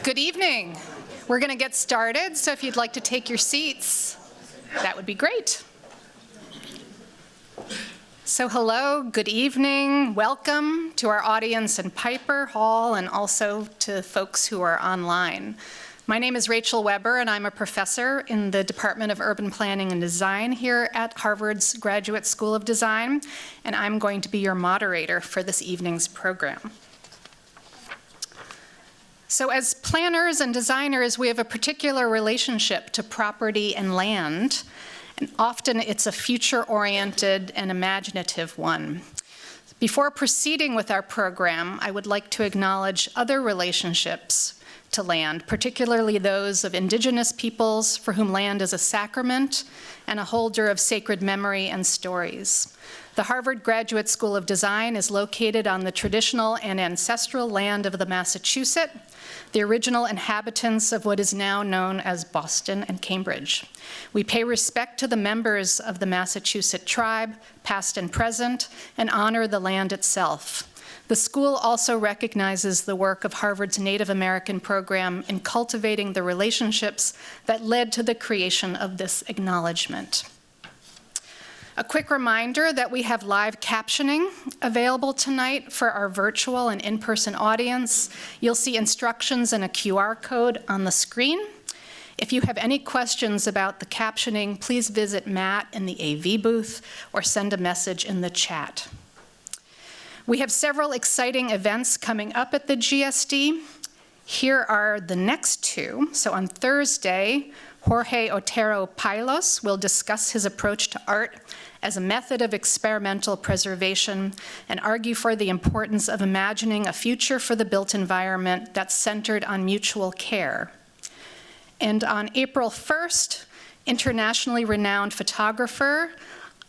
Good evening. We're going to get started, so if you'd like to take your seats, that would be great. So hello, good evening, welcome to our audience in Piper Hall and also to folks who are online. My name is Rachel Weber and I'm a professor in the Department of Urban Planning and Design here at Harvard's Graduate School of Design, and I'm going to be your moderator for this evening's program. So as planners and designers, we have a particular relationship to property and land, and often it's a future-oriented and imaginative one. Before proceeding with our program, I would like to acknowledge other relationships to land, particularly those of indigenous peoples for whom land is a sacrament and a holder of sacred memory and stories. The Harvard Graduate School of Design is located on the traditional and ancestral land of the Massachusetts, the original inhabitants of what is now known as Boston and Cambridge. We pay respect to the members of the Massachusetts tribe, past and present, and honor the land itself. The school also recognizes the work of Harvard's Native American program in cultivating the relationships that led to the creation of this acknowledgement. A quick reminder that we have live captioning available tonight for our virtual and in-person audience. You'll see instructions and a QR code on the screen. If you have any questions about the captioning, please visit Matt in the AV booth or send a message in the chat. We have several exciting events coming up at the GSD. Here are the next two. So on Thursday, Jorge Otero Pylos will discuss his approach to art as a method of experimental preservation and argue for the importance of imagining a future for the built environment that's centered on mutual care. And on April 1st, internationally renowned photographer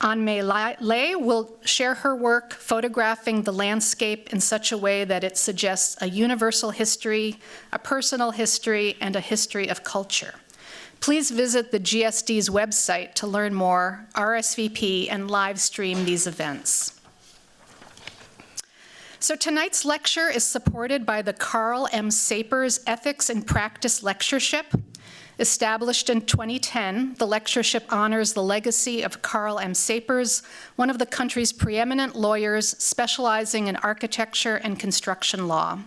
Anne Lay will share her work photographing the landscape in such a way that it suggests a universal history, a personal history, and a history of culture. Please visit the GSD's website to learn more, RSVP, and live stream these events. So tonight's lecture is supported by the Carl M. Sapers Ethics and Practice Lectureship. Established in 2010, the lectureship honors the legacy of Carl M. Sapers, one of the country's preeminent lawyers specializing in architecture and construction law.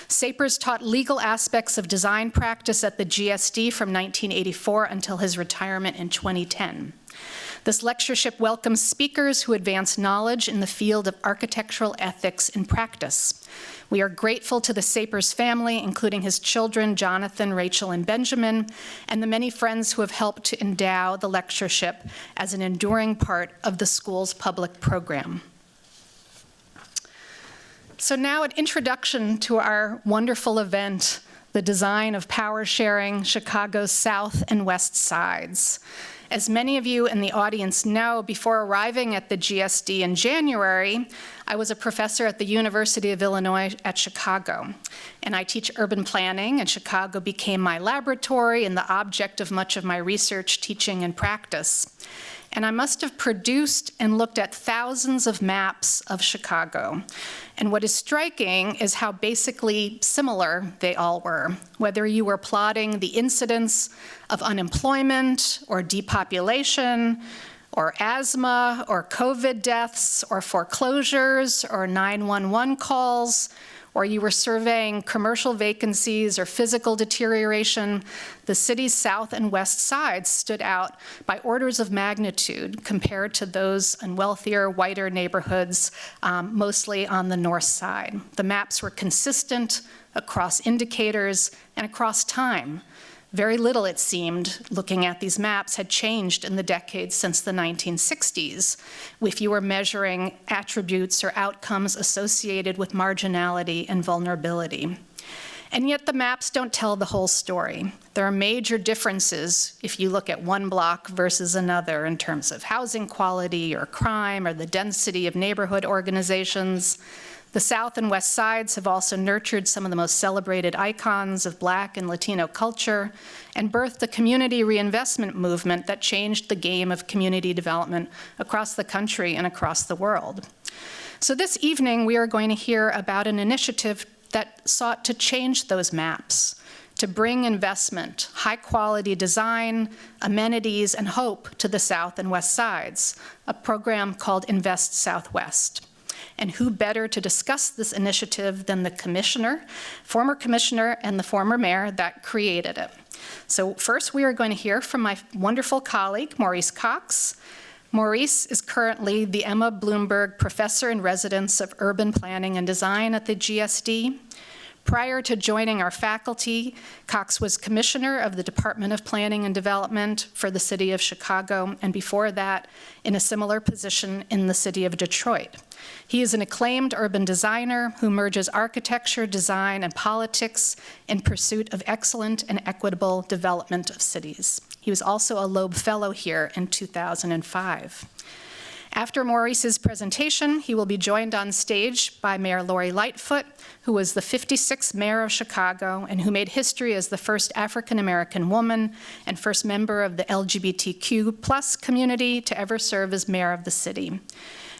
Sapers taught legal aspects of design practice at the GSD from 1984 until his retirement in 2010. This lectureship welcomes speakers who advance knowledge in the field of architectural ethics in practice. We are grateful to the Sapers family, including his children, Jonathan, Rachel, and Benjamin, and the many friends who have helped to endow the lectureship as an enduring part of the school's public program. So now an introduction to our wonderful event, the design of power sharing Chicago's South and West Sides. As many of you in the audience know, before arriving at the GSD in January, I was a professor at the University of Illinois at Chicago, and I teach urban planning, and Chicago became my laboratory and the object of much of my research, teaching, and practice. And I must have produced and looked at thousands of maps of Chicago. And what is striking is how basically similar they all were, whether you were plotting the incidence of unemployment or depopulation or asthma or COVID deaths or foreclosures or 911 calls, or you were surveying commercial vacancies or physical deterioration, the city's south and west sides stood out by orders of magnitude compared to those in wealthier, whiter neighborhoods, mostly on the north side. The maps were consistent across indicators and across time. Very little, it seemed, looking at these maps, had changed in the decades since the 1960s, if you were measuring attributes or outcomes associated with marginality and vulnerability. And yet the maps don't tell the whole story. There are major differences if you look at one block versus another in terms of housing quality or crime or the density of neighborhood organizations. The South and West Sides have also nurtured some of the most celebrated icons of Black and Latino culture and birthed a community reinvestment movement that changed the game of community development across the country and across the world. So this evening, we are going to hear about an initiative that sought to change those maps, to bring investment, high-quality design, amenities, and hope to the South and West Sides, a program called Invest Southwest. And who better to discuss this initiative than the former commissioner, and the former mayor that created it. So first, we are going to hear from my wonderful colleague, Maurice Cox. Maurice is currently the Emma Bloomberg Professor in Residence of Urban Planning and Design at the GSD. Prior to joining our faculty, Cox was commissioner of the Department of Planning and Development for the city of Chicago, and before that, in a similar position in the city of Detroit. He is an acclaimed urban designer who merges architecture, design, and politics in pursuit of excellent and equitable development of cities. He was also a Loeb Fellow here in 2005. After Maurice's presentation, he will be joined on stage by Mayor Lori Lightfoot, who was the 56th mayor of Chicago and who made history as the first African-American woman and first member of the LGBTQ+ community to ever serve as mayor of the city.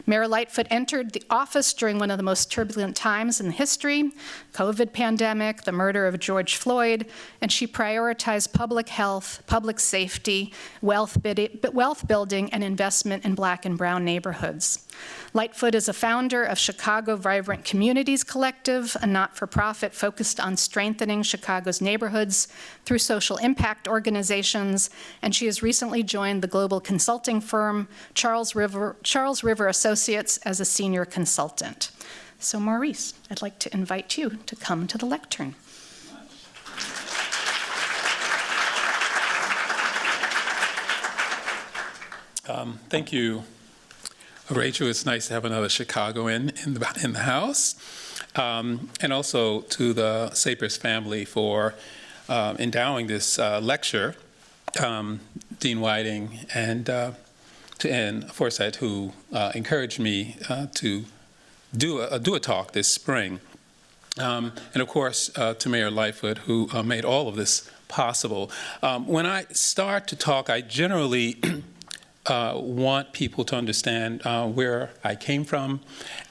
Mayor Lightfoot entered the office during one of the most turbulent times in history, COVID pandemic, the murder of George Floyd, and she prioritized public health, public safety, wealth building, and investment in Black and brown neighborhoods. Lightfoot is a founder of Chicago Vibrant Communities Collective, a not-for-profit focused on strengthening Chicago's neighborhoods through social impact organizations, and she has recently joined the global consulting firm Charles River Associates as a senior consultant. So Maurice, I'd like to invite you to come to the lectern. Thank you, Rachel. It's nice to have another Chicagoan in the house. And also to the Sapers family for endowing this lecture, Dean Whiting and to Ann Forsyth, who encouraged me to do a talk this spring. And of course, to Mayor Lightfoot, who made all of this possible. When I start to talk, I generally want people to understand where I came from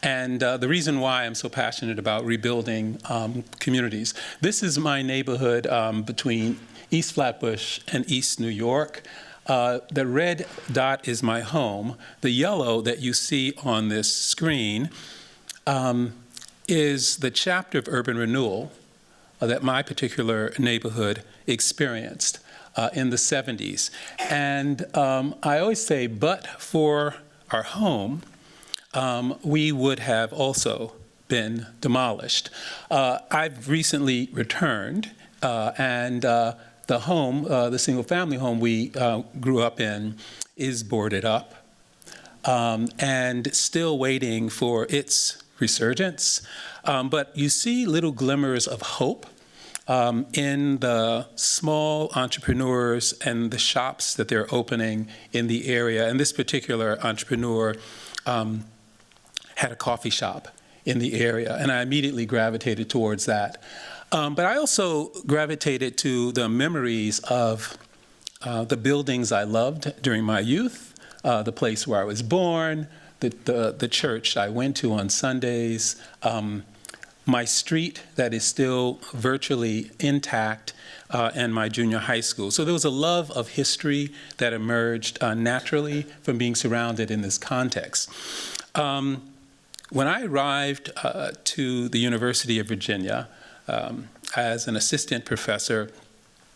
and the reason why I'm so passionate about rebuilding communities. This is my neighborhood between East Flatbush and East New York. The red dot is my home. The yellow that you see on this screen is the chapter of urban renewal that my particular neighborhood experienced in the 70s. And I always say, but for our home, we would have also been demolished. I've recently returned, and the home, the single-family home we grew up in, is boarded up and still waiting for its resurgence. But you see little glimmers of hope in the small entrepreneurs and the shops that they're opening in the area. And this particular entrepreneur had a coffee shop in the area, and I immediately gravitated towards that. But I also gravitated to the memories of the buildings I loved during my youth, the place where I was born, the church I went to on Sundays, my street that is still virtually intact, and my junior high school. So there was a love of history that emerged naturally from being surrounded in this context. When I arrived to the University of Virginia as an assistant professor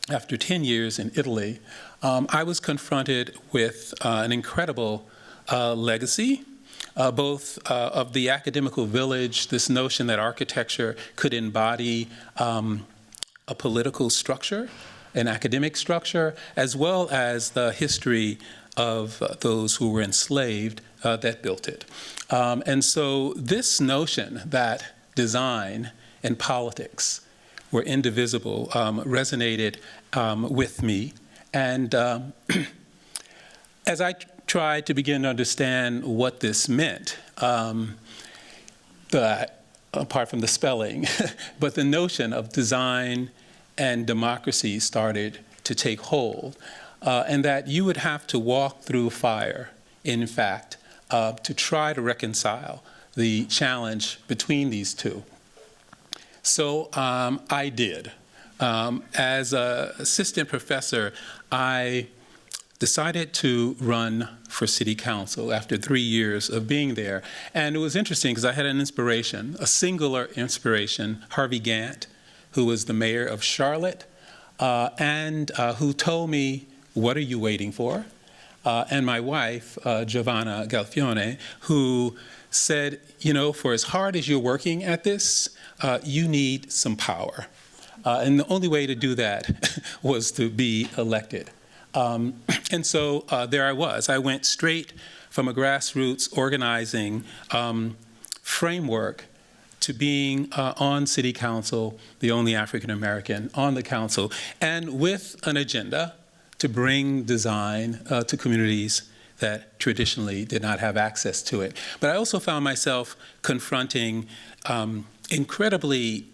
after 10 years in Italy, I was confronted with an incredible legacy, both of the academical village, this notion that architecture could embody a political structure, an academic structure, as well as the history of those who were enslaved that built it. And so this notion that design and politics were indivisible resonated with me. And as I tried to begin to understand what this meant, apart from the spelling, but the notion of design and democracy started to take hold, and that you would have to walk through fire, in fact, to try to reconcile the challenge between these two. So I did. As an assistant professor, I decided to run for city council after 3 years of being there. And it was interesting because I had an inspiration, a singular inspiration, Harvey Gantt, who was the mayor of Charlotte, and who told me, "What are you waiting for?" And my wife, Giovanna Galfione, who said, "You know, for as hard as you're working at this, you need some power." And the only way to do that was to be elected. And so there I was. I went straight from a grassroots organizing framework to being on city council, the only African American on the council, and with an agenda to bring design to communities that traditionally did not have access to it. But I also found myself confronting incredibly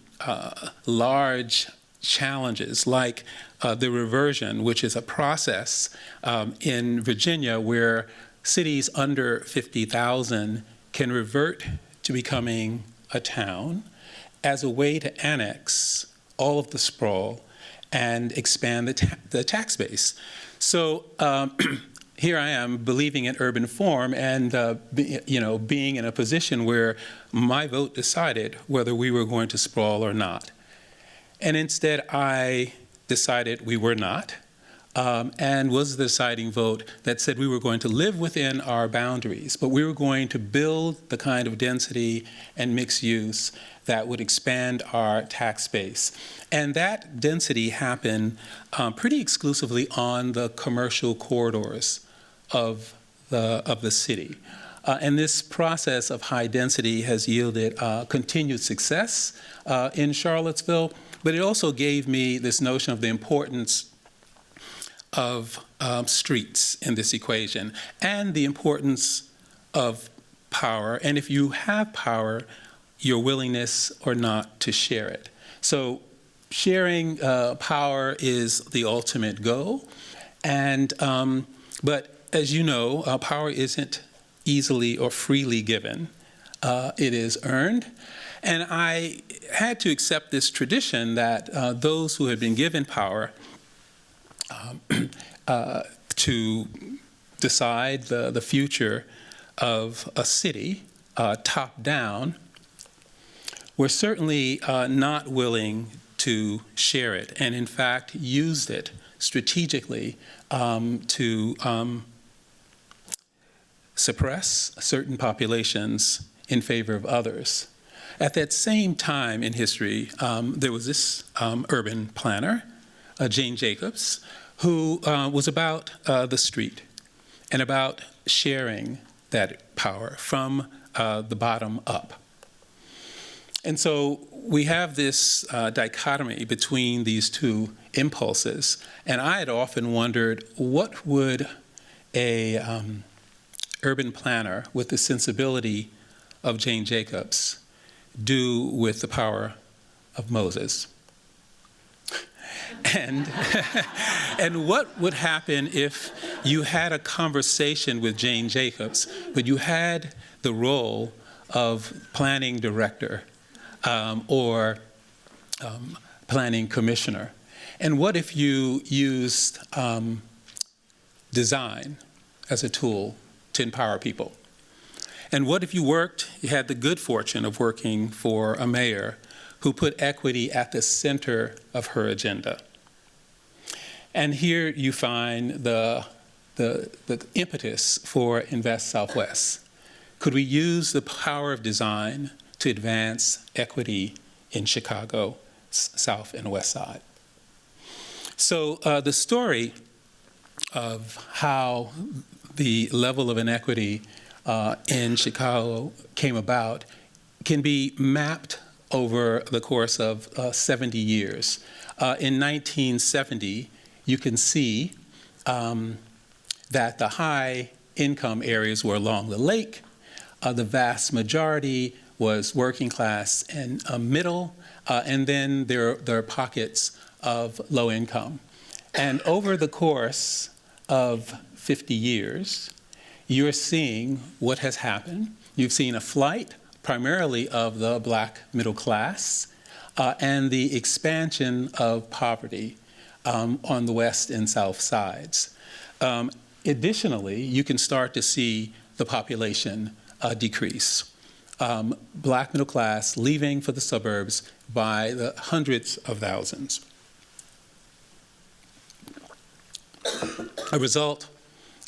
large challenges like the reversion, which is a process in Virginia where cities under 50,000 can revert to becoming a town as a way to annex all of the sprawl and expand the tax base. So here I am believing in urban form and being in a position where my vote decided whether we were going to sprawl or not. And instead, I decided we were not, and was the deciding vote that said we were going to live within our boundaries, but we were going to build the kind of density and mixed use that would expand our tax base. And that density happened pretty exclusively on the commercial corridors of the city. And this process of high density has yielded continued success in Charlottesville. But it also gave me this notion of the importance of streets in this equation and the importance of power. And if you have power, your willingness or not to share it. So sharing power is the ultimate goal. And but as you know, power isn't easily or freely given. It is earned. And I had to accept this tradition that those who had been given power to decide the future of a city, top down, were certainly not willing to share it, and in fact used it strategically to suppress certain populations in favor of others. At that same time in history, there was this urban planner, Jane Jacobs, who was about the street and about sharing that power from the bottom up. And so we have this dichotomy between these two impulses. And I had often wondered, what would a urban planner with the sensibility of Jane Jacobs do with the power of Moses? And what would happen if you had a conversation with Jane Jacobs, but you had the role of planning director or planning commissioner? And what if you used design as a tool to empower people? And what if you had the good fortune of working for a mayor who put equity at the center of her agenda? And here you find the impetus for Invest Southwest. Could we use the power of design to advance equity in Chicago, South and West Side? So the story of how the level of inequity in Chicago came about can be mapped over the course of 70 years. In 1970, you can see that the high income areas were along the lake. The vast majority was working class and middle, and then there are pockets of low income. And over the course of 50 years, you're seeing what has happened. You've seen a flight primarily of the black middle class and the expansion of poverty on the west and south sides. Additionally, you can start to see the population decrease. Black middle class leaving for the suburbs by the hundreds of thousands. A result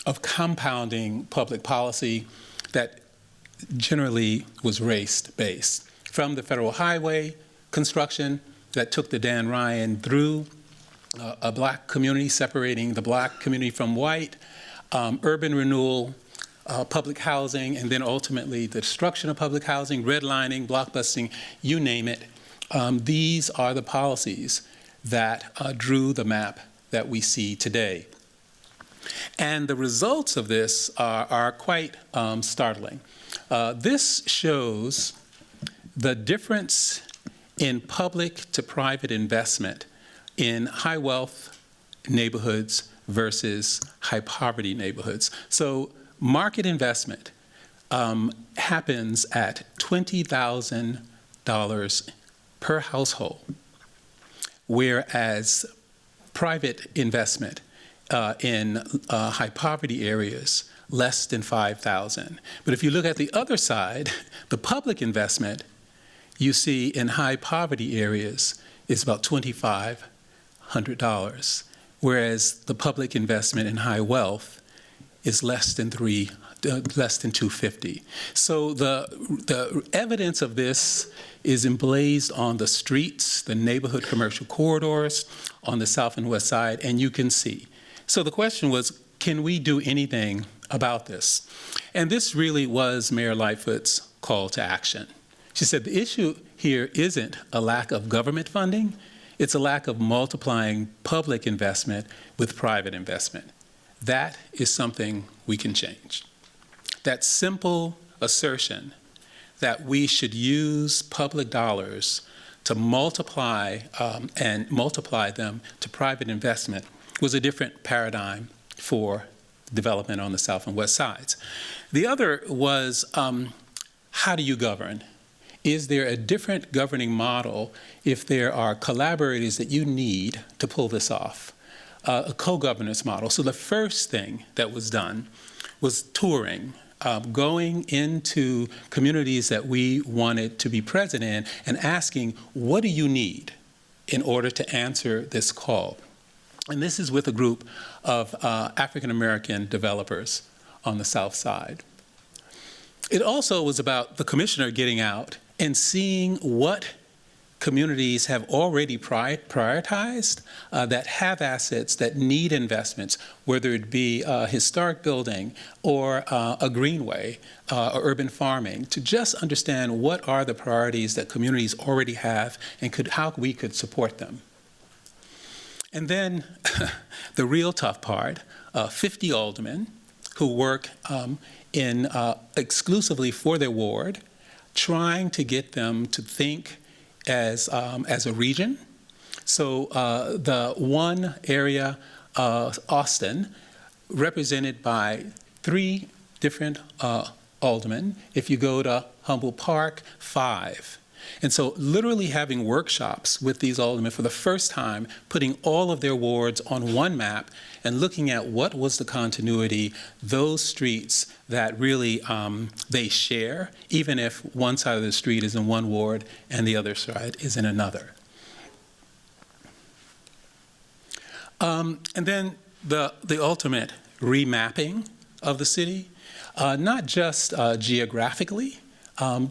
of compounding public policy that generally was race-based. From the federal highway construction that took the Dan Ryan through a black community, separating the black community from white, urban renewal, public housing, and then ultimately the destruction of public housing, redlining, blockbusting, you name it. These are the policies that drew the map that we see today. And the results of this are quite startling. This shows the difference in public to private investment in high wealth neighborhoods versus high poverty neighborhoods. So market investment happens at $20,000 per household, whereas private investment in high poverty areas, less than $5,000. But if you look at the other side, the public investment you see in high poverty areas is about $2,500, whereas the public investment in high wealth is less than $250. So the evidence of this is emblazed on the streets, the neighborhood commercial corridors, on the south and west side, and you can see. So the question was, can we do anything about this? And this really was Mayor Lightfoot's call to action. She said the issue here isn't a lack of government funding, it's a lack of multiplying public investment with private investment. That is something we can change. That simple assertion that we should use public dollars to multiply and multiply them to private investment was a different paradigm for development on the south and west sides. The other was, how do you govern? Is there a different governing model if there are collaborators that you need to pull this off? A co-governance model. So the first thing that was done was touring, going into communities that we wanted to be present in and asking, what do you need in order to answer this call? And this is with a group of African-American developers on the south side. It also was about the commissioner getting out and seeing what communities have already prioritized that have assets that need investments, whether it be a historic building or a greenway or urban farming, to just understand what are the priorities that communities already have and how we could support them. And then the real tough part, 50 aldermen who work exclusively for their ward, trying to get them to think as a region. So the one area, Austin, represented by 3 different aldermen. If you go to Humboldt Park, 5. And so literally having workshops with these aldermen for the first time, putting all of their wards on one map and looking at what was the continuity, those streets that really they share, even if one side of the street is in one ward and the other side is in another. And then the ultimate remapping of the city, not just geographically,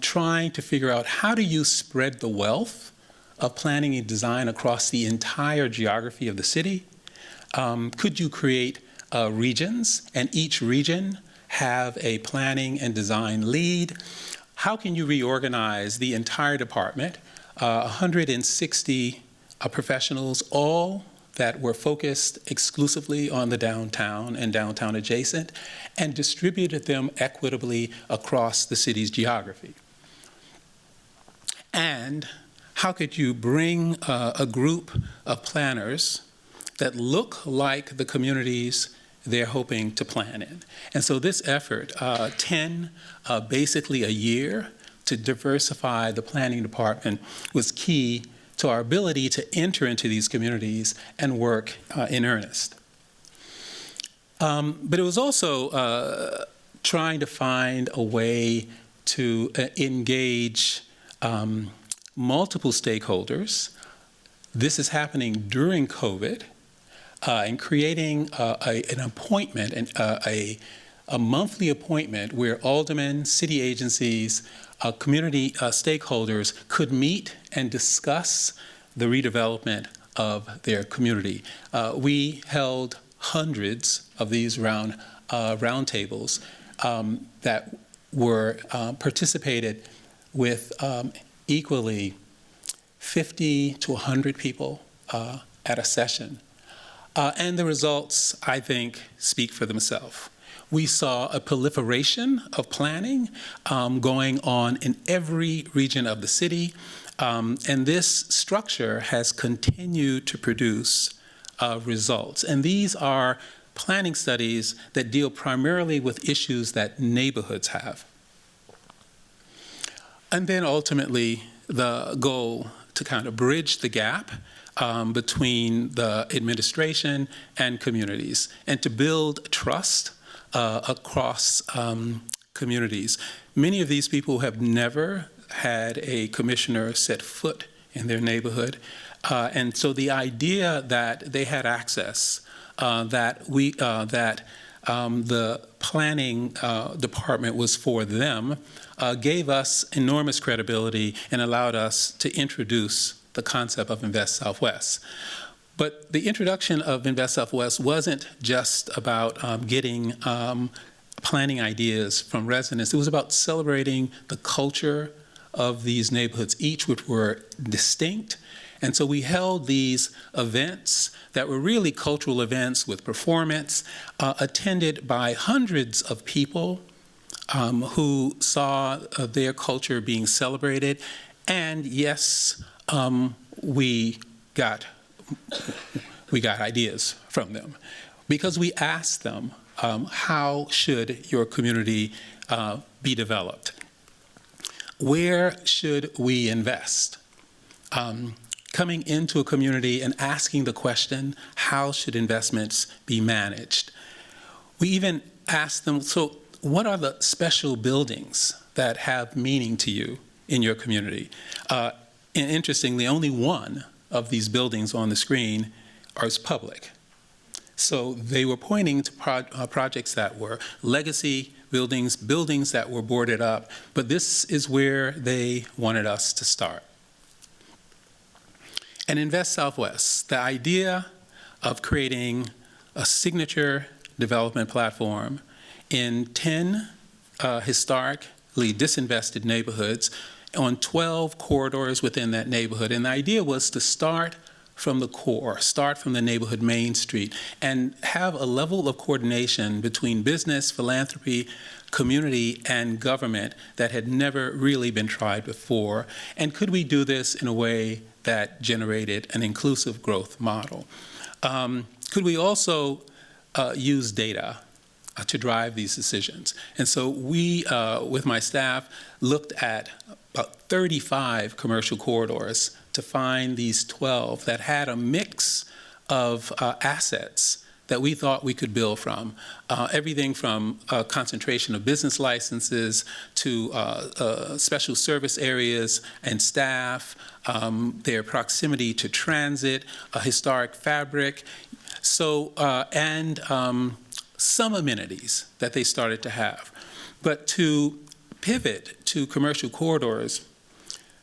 trying to figure out how do you spread the wealth of planning and design across the entire geography of the city? Could you create regions, and each region have a planning and design lead? How can you reorganize the entire department, 160 professionals, all that were focused exclusively on the downtown and downtown adjacent, and distributed them equitably across the city's geography? And how could you bring a group of planners that look like the communities they're hoping to plan in? And so this effort, basically a year to diversify the planning department, was key to our ability to enter into these communities and work in earnest. But it was also trying to find a way to engage multiple stakeholders. This is happening during COVID, and creating an appointment, a monthly appointment where aldermen, city agencies, community stakeholders could meet and discuss the redevelopment of their community. We held hundreds of these roundtables that were participated with equally 50 to 100 people at a session. And the results, I think, speak for themselves. We saw a proliferation of planning going on in every region of the city, and this structure has continued to produce results. And these are planning studies that deal primarily with issues that neighborhoods have. And then ultimately, the goal to kind of bridge the gap between the administration and communities, and to build trust across communities. Many of these people have never had a commissioner set foot in their neighborhood, and so the idea that they had access, that the planning department was for them, gave us enormous credibility and allowed us to introduce the concept of Invest Southwest. But the introduction of Invest Southwest wasn't just about getting planning ideas from residents. It was about celebrating the culture of these neighborhoods, each which were distinct. And so we held these events that were really cultural events with performance, attended by hundreds of people who saw their culture being celebrated. And yes, we got ideas from them, because we asked them, how should your community be developed? Where should we invest? Coming into a community and asking the question, how should investments be managed? We even asked them, so what are the special buildings that have meaning to you in your community? And interestingly, only one of these buildings on the screen is public. So they were pointing to projects that were legacy buildings, buildings that were boarded up, but this is where they wanted us to start. And Invest Southwest, the idea of creating a signature development platform in 10 historically disinvested neighborhoods on 12 corridors within that neighborhood. And the idea was to start from the core, start from the neighborhood main street, and have a level of coordination between business, philanthropy, community, and government that had never really been tried before. And could we do this in a way that generated an inclusive growth model? Could we also use data to drive these decisions? And so we, with my staff, looked at about 35 commercial corridors to find these 12 that had a mix of assets that we thought we could build from. Everything from concentration of business licenses to special service areas and staff, their proximity to transit, a historic fabric, so and some amenities that they started to have. But to pivot to commercial corridors,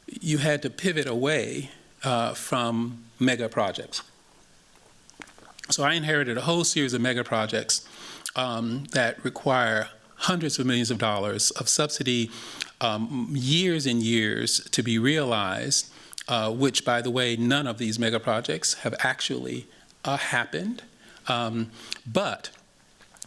you had to pivot away from mega projects. So I inherited a whole series of mega projects that require hundreds of millions of dollars of subsidy, years and years to be realized, which, by the way, none of these mega projects have actually happened. But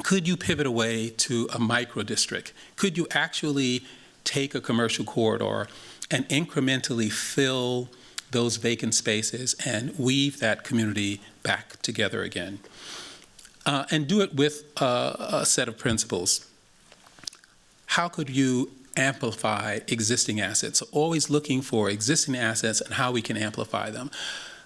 could you pivot away to a micro district? Could you actually take a commercial corridor and incrementally fill those vacant spaces and weave that community back together again? And do it with a set of principles. How could you amplify existing assets. So always looking for existing assets and how we can amplify them.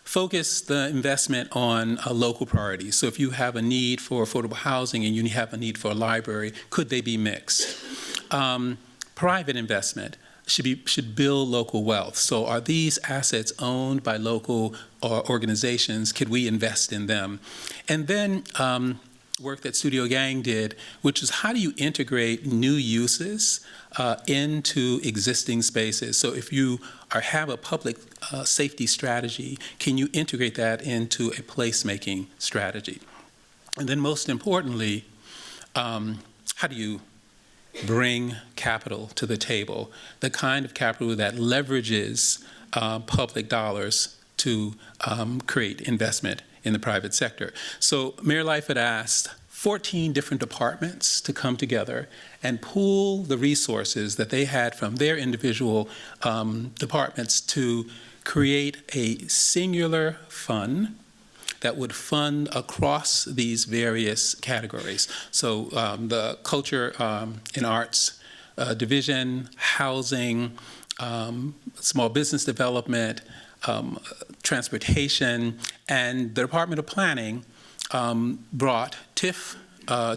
Focus the investment on local priorities. So if you have a need for affordable housing and you have a need for a library, could they be mixed? Private investment should build local wealth. So are these assets owned by local organizations? Could we invest in them? And then work that Studio Gang did, which is how do you integrate new uses into existing spaces? So if you have a public safety strategy, can you integrate that into a placemaking strategy? And then most importantly, how do you bring capital to the table, the kind of capital that leverages public dollars to create investment in the private sector? So Mayor Lightfoot asked 14 different departments to come together and pool the resources that they had from their individual departments to create a singular fund that would fund across these various categories. So the culture and arts division, housing, small business development, transportation, and the Department of Planning brought TIF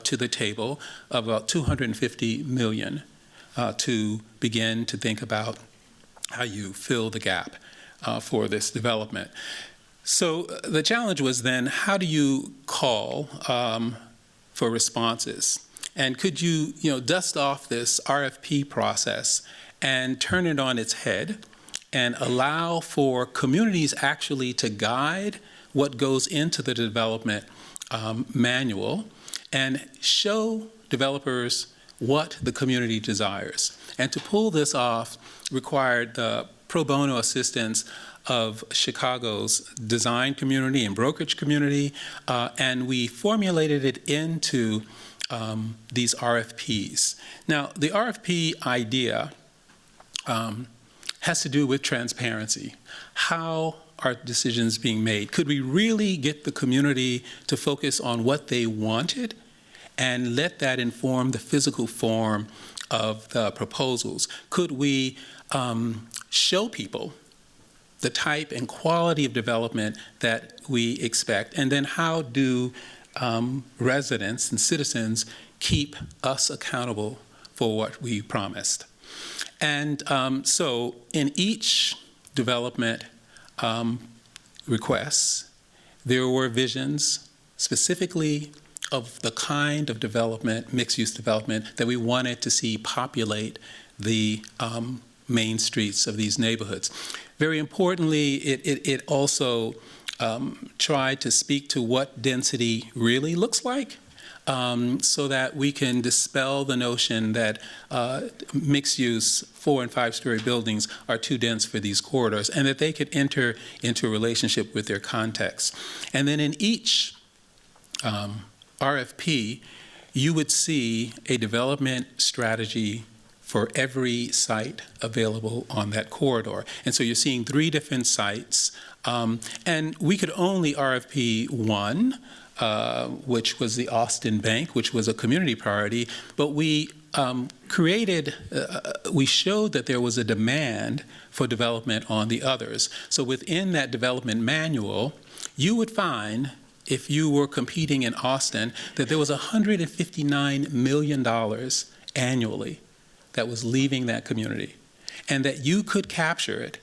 to the table of about $250 million to begin to think about how you fill the gap for this development. So the challenge was then, how do you call for responses? And could you, dust off this RFP process and turn it on its head and allow for communities actually to guide what goes into the development manual and show developers what the community desires? And to pull this off required the pro bono assistance of Chicago's design community and brokerage community, and we formulated it into these RFPs. Now, the RFP idea has to do with transparency. How are decisions being made? Could we really get the community to focus on what they wanted and let that inform the physical form of the proposals? Could we show people the type and quality of development that we expect? And then how do residents and citizens keep us accountable for what we promised? And so in each development requests, there were visions specifically of the kind of development, mixed-use development, that we wanted to see populate the main streets of these neighborhoods. Very importantly, it also tried to speak to what density really looks like, so that we can dispel the notion that mixed-use 4- and 5-story buildings are too dense for these corridors, and that they could enter into a relationship with their context. And then in each RFP, you would see a development strategy for every site available on that corridor. And so you're seeing 3 different sites, and we could only RFP one, which was the Austin Bank, which was a community priority, but we we showed that there was a demand for development on the others. So within that development manual, you would find, if you were competing in Austin, that there was $159 million annually that was leaving that community, and that you could capture it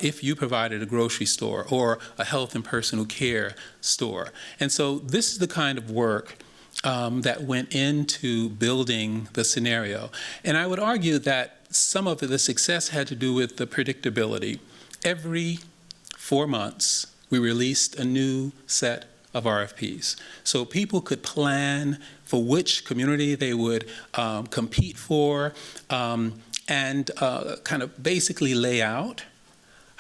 if you provided a grocery store or a health and personal care store. And so this is the kind of work that went into building the scenario. And I would argue that some of the success had to do with the predictability. Every 4 months, we released a new set of RFPs. So people could plan for which community they would compete for, and kind of basically lay out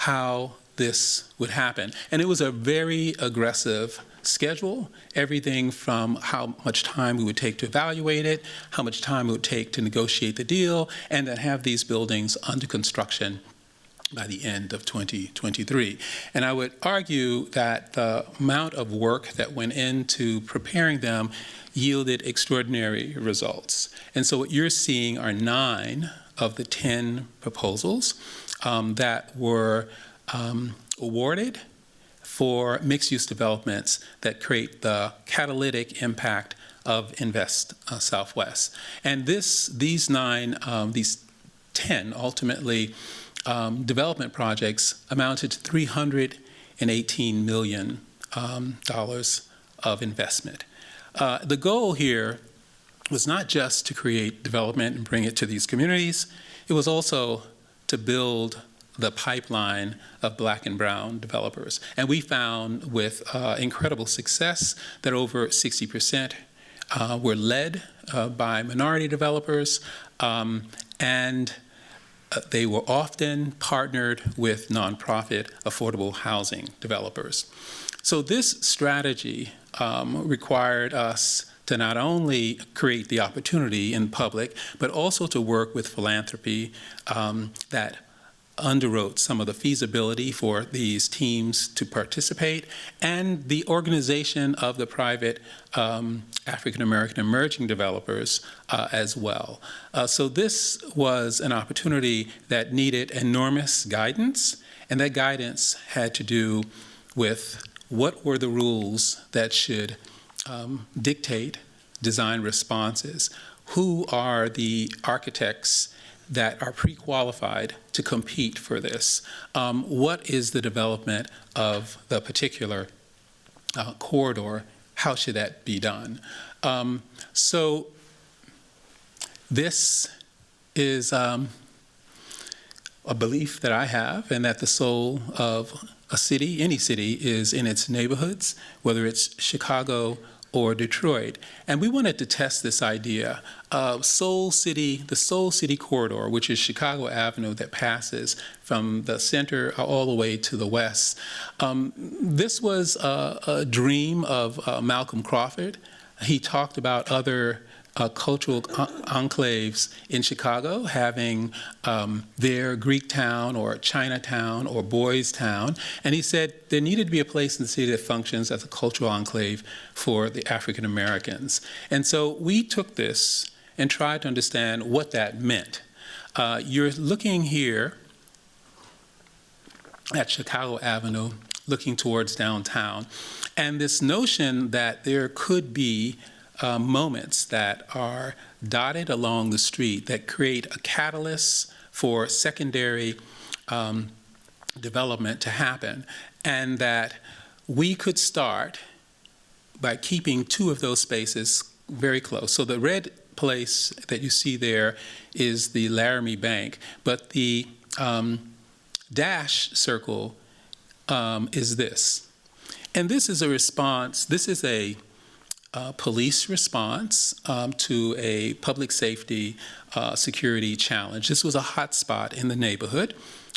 how this would happen. And it was a very aggressive schedule, everything from how much time we would take to evaluate it, how much time it would take to negotiate the deal, and then have these buildings under construction by the end of 2023. And I would argue that the amount of work that went into preparing them yielded extraordinary results. And so what you're seeing are 9 of the 10 proposals that were awarded for mixed-use developments that create the catalytic impact of Invest Southwest. And these 10 ultimately development projects amounted to $318 million of investment. The goal here was not just to create development and bring it to these communities, it was also to build the pipeline of Black and brown developers. And we found with incredible success that over 60% were led by minority developers, and they were often partnered with nonprofit affordable housing developers. So this strategy required us to not only create the opportunity in public, but also to work with philanthropy that underwrote some of the feasibility for these teams to participate, and the organization of the private African American emerging developers as well. So this was an opportunity that needed enormous guidance, and that guidance had to do with what were the rules that should dictate design responses. Who are the architects that are pre-qualified to compete for this? What is the development of the particular corridor? How should that be done? So this is a belief that I have, and that the soul of a city, any city, is in its neighborhoods, whether it's Chicago or Detroit. And we wanted to test this idea of the Soul City corridor, which is Chicago Avenue that passes from the center all the way to the west. This was a dream of Malcolm Crawford. He talked about other cultural enclaves in Chicago having their Greek town or Chinatown or Boys Town, and he said there needed to be a place in the city that functions as a cultural enclave for the African Americans. And so we took this and tried to understand what that meant. You're looking here at Chicago Avenue, looking towards downtown, and this notion that there could be moments that are dotted along the street that create a catalyst for secondary development to happen, and that we could start by keeping two of those spaces very close. So the red place that you see there is the Laramie Bank, but the dash circle is this. And this is a response, this is a police response to a public safety security challenge. This was a hot spot in the neighborhood,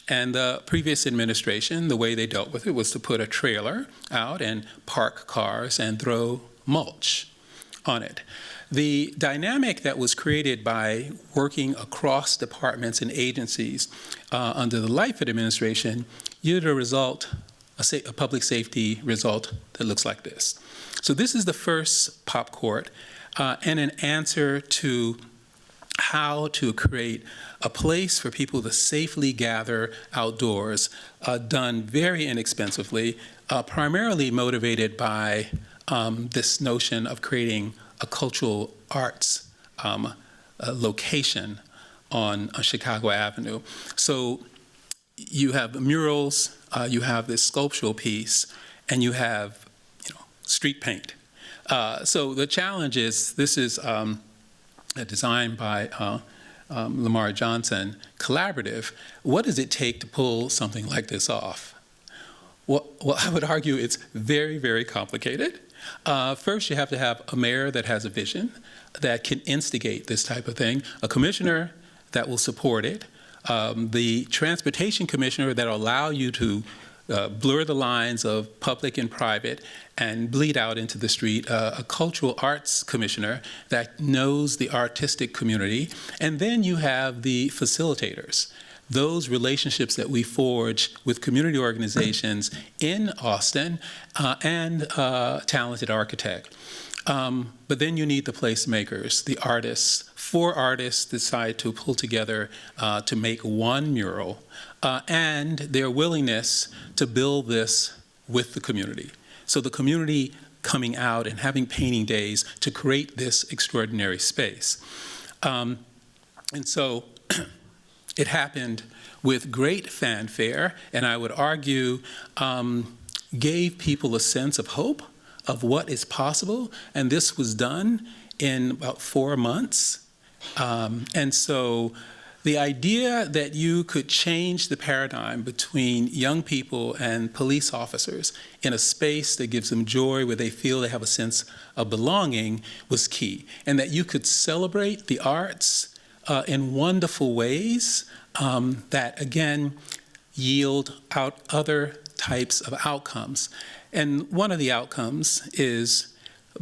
and the previous administration, the way they dealt with it was to put a trailer out and park cars and throw mulch on it. The dynamic that was created by working across departments and agencies under the Lightfoot administration yielded a result, a public safety result that looks like this. So this is the first pop court and an answer to how to create a place for people to safely gather outdoors, done very inexpensively, primarily motivated by this notion of creating a cultural arts location on Chicago Avenue. So you have murals, you have this sculptural piece, and you have street paint. So the challenge is, this is designed by Lamar Johnson, collaborative. What does it take to pull something like this off? Well, I would argue it's very, very complicated. First, you have to have a mayor that has a vision, that can instigate this type of thing, a commissioner that will support it, the transportation commissioner that will allow you to blur the lines of public and private and bleed out into the street, a cultural arts commissioner that knows the artistic community, and then you have the facilitators, those relationships that we forge with community organizations in Austin and talented architect. But then you need the placemakers, the artists. 4 artists decide to pull together to make one mural, and their willingness to build this with the community. So the community coming out and having painting days to create this extraordinary space. And so it happened with great fanfare, and I would argue gave people a sense of hope of what is possible, and this was done in about 4 months. And so the idea that you could change the paradigm between young people and police officers in a space that gives them joy, where they feel they have a sense of belonging, was key. And that you could celebrate the arts in wonderful ways that, again, yield out other types of outcomes. And one of the outcomes is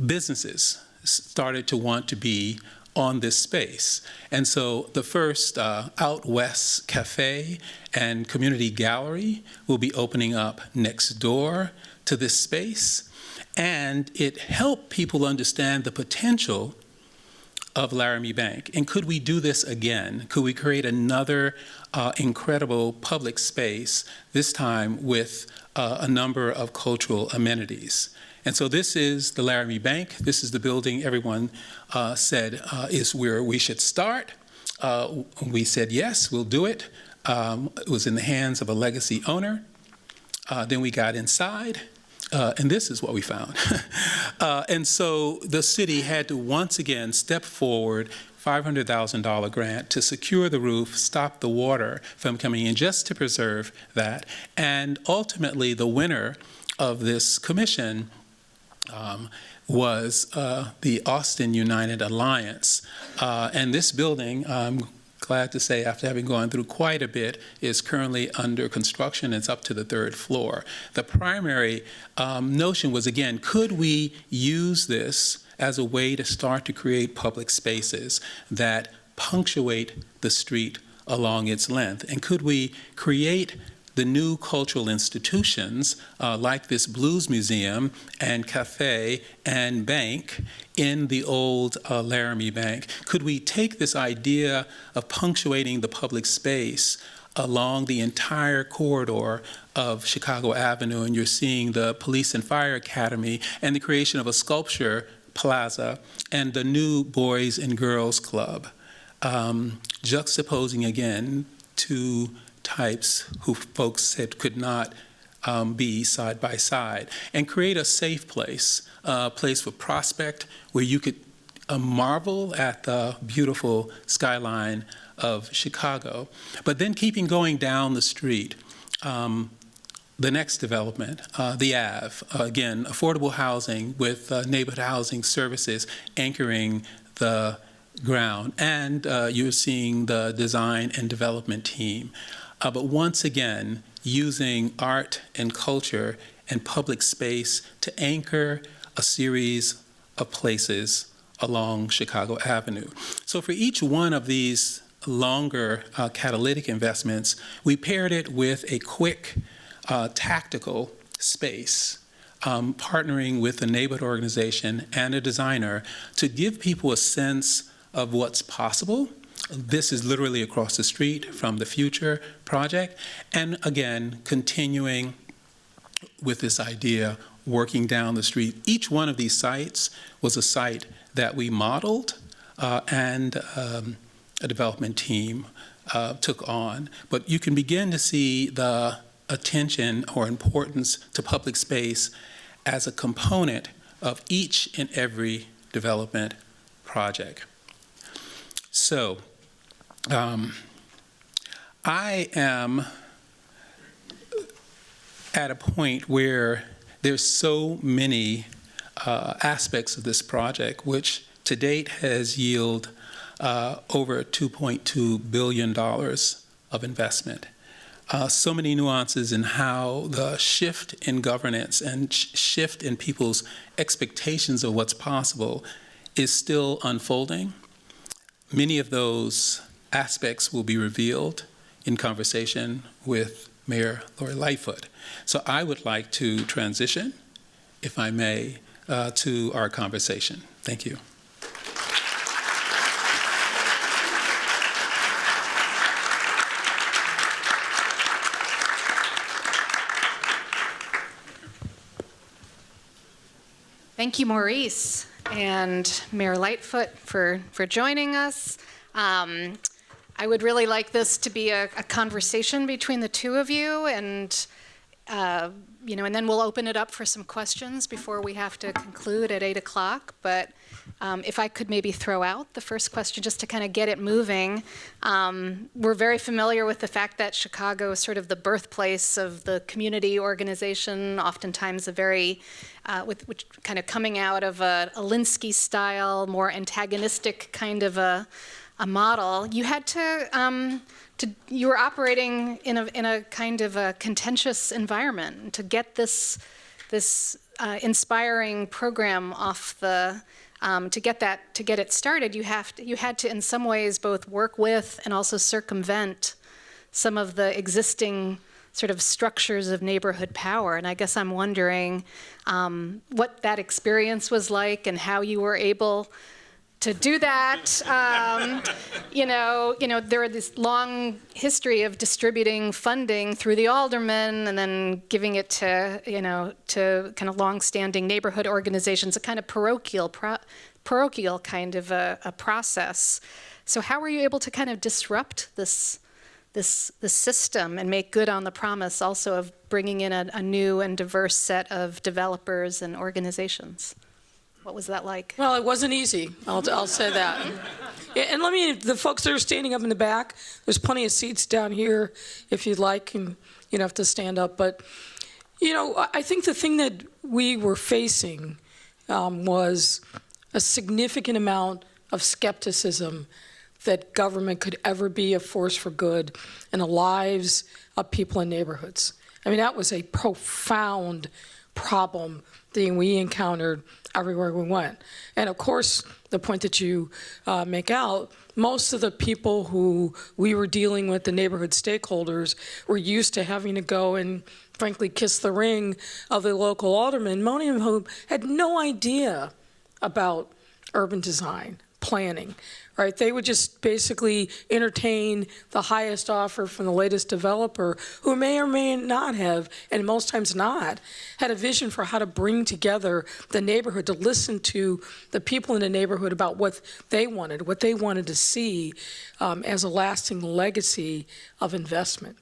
businesses started to want to be on this space. And so the first Out West Cafe and Community Gallery will be opening up next door to this space. And it helped people understand the potential of Laramie Bank. And could we do this again? Could we create another incredible public space, this time with a number of cultural amenities? And so this is the Laramie Bank. This is the building everyone said is where we should start. We said, yes, we'll do it. It was in the hands of a legacy owner. Then we got inside, and this is what we found. And so the city had to once again step forward, $500,000 grant to secure the roof, stop the water from coming in, just to preserve that. And ultimately, the winner of this commission was the Austin United Alliance. And this building, I'm glad to say, after having gone through quite a bit, is currently under construction. It's up to the 3rd floor. The primary notion was, again, could we use this as a way to start to create public spaces that punctuate the street along its length? And could we create the new cultural institutions like this blues museum and cafe and bank in the old Laramie Bank? Could we take this idea of punctuating the public space along the entire corridor of Chicago Avenue, and you're seeing the Police and Fire Academy and the creation of a sculpture plaza and the new Boys and Girls Club, juxtaposing again two types who folks said could not be side by side, and create a safe place, a place for prospect where you could marvel at the beautiful skyline of Chicago. But then keeping going down the street, the next development, the Ave, again, affordable housing with neighborhood housing services anchoring the ground, and you're seeing the design and development team. But once again, using art and culture and public space to anchor a series of places along Chicago Avenue. So for each one of these longer catalytic investments, we paired it with a quick tactical space, partnering with a neighborhood organization and a designer to give people a sense of what's possible. This is literally across the street from the Future project. And again, continuing with this idea, working down the street. Each one of these sites was a site that we modeled and a development team took on. But you can begin to see the attention or importance to public space as a component of each and every development project. So, I am at a point where there's so many aspects of this project, which to date has yielded over $2.2 billion of investment. So many nuances in how the shift in governance and shift in people's expectations of what's possible is still unfolding. Many of those aspects will be revealed in conversation with Mayor Lori Lightfoot. So I would like to transition, if I may, to our conversation. Thank you. Thank you, Maurice and Mayor Lightfoot for joining us. I would really like this to be a conversation between the two of you, and and then we'll open it up for some questions before we have to conclude at 8 o'clock. But if I could maybe throw out the first question just to kind of get it moving. We're very familiar with the fact that Chicago is sort of the birthplace of the community organization, oftentimes a very, which kind of coming out of a Alinsky style, more antagonistic kind of a model. You had you were operating in a kind of a contentious environment to get this inspiring program off the to get it started. You had to in some ways both work with and also circumvent some of the existing sort of structures of neighborhood power. And I guess I'm wondering what that experience was like and how you were able to do that. There are this long history of distributing funding through the aldermen and then giving it to kind of long-standing neighborhood organizations, a kind of parochial kind of a process. So how were you able to kind of disrupt this system and make good on the promise also of bringing in a new and diverse set of developers and organizations? What was that like? Well, it wasn't easy. I'll say that. And the folks that are standing up in the back, there's plenty of seats down here if you'd like, and you don't have to stand up. But, I think the thing that we were facing was a significant amount of skepticism that government could ever be a force for good in the lives of people in neighborhoods. I mean, that was a profound problem that we encountered everywhere we went. And of course, the point that you make out, most of the people who we were dealing with, the neighborhood stakeholders, were used to having to go and frankly kiss the ring of the local alderman, many of whom had no idea about urban design, planning, right? They would just basically entertain the highest offer from the latest developer who may or may not have, and most times not, had a vision for how to bring together the neighborhood, to listen to the people in the neighborhood about what they wanted to see as a lasting legacy of investment.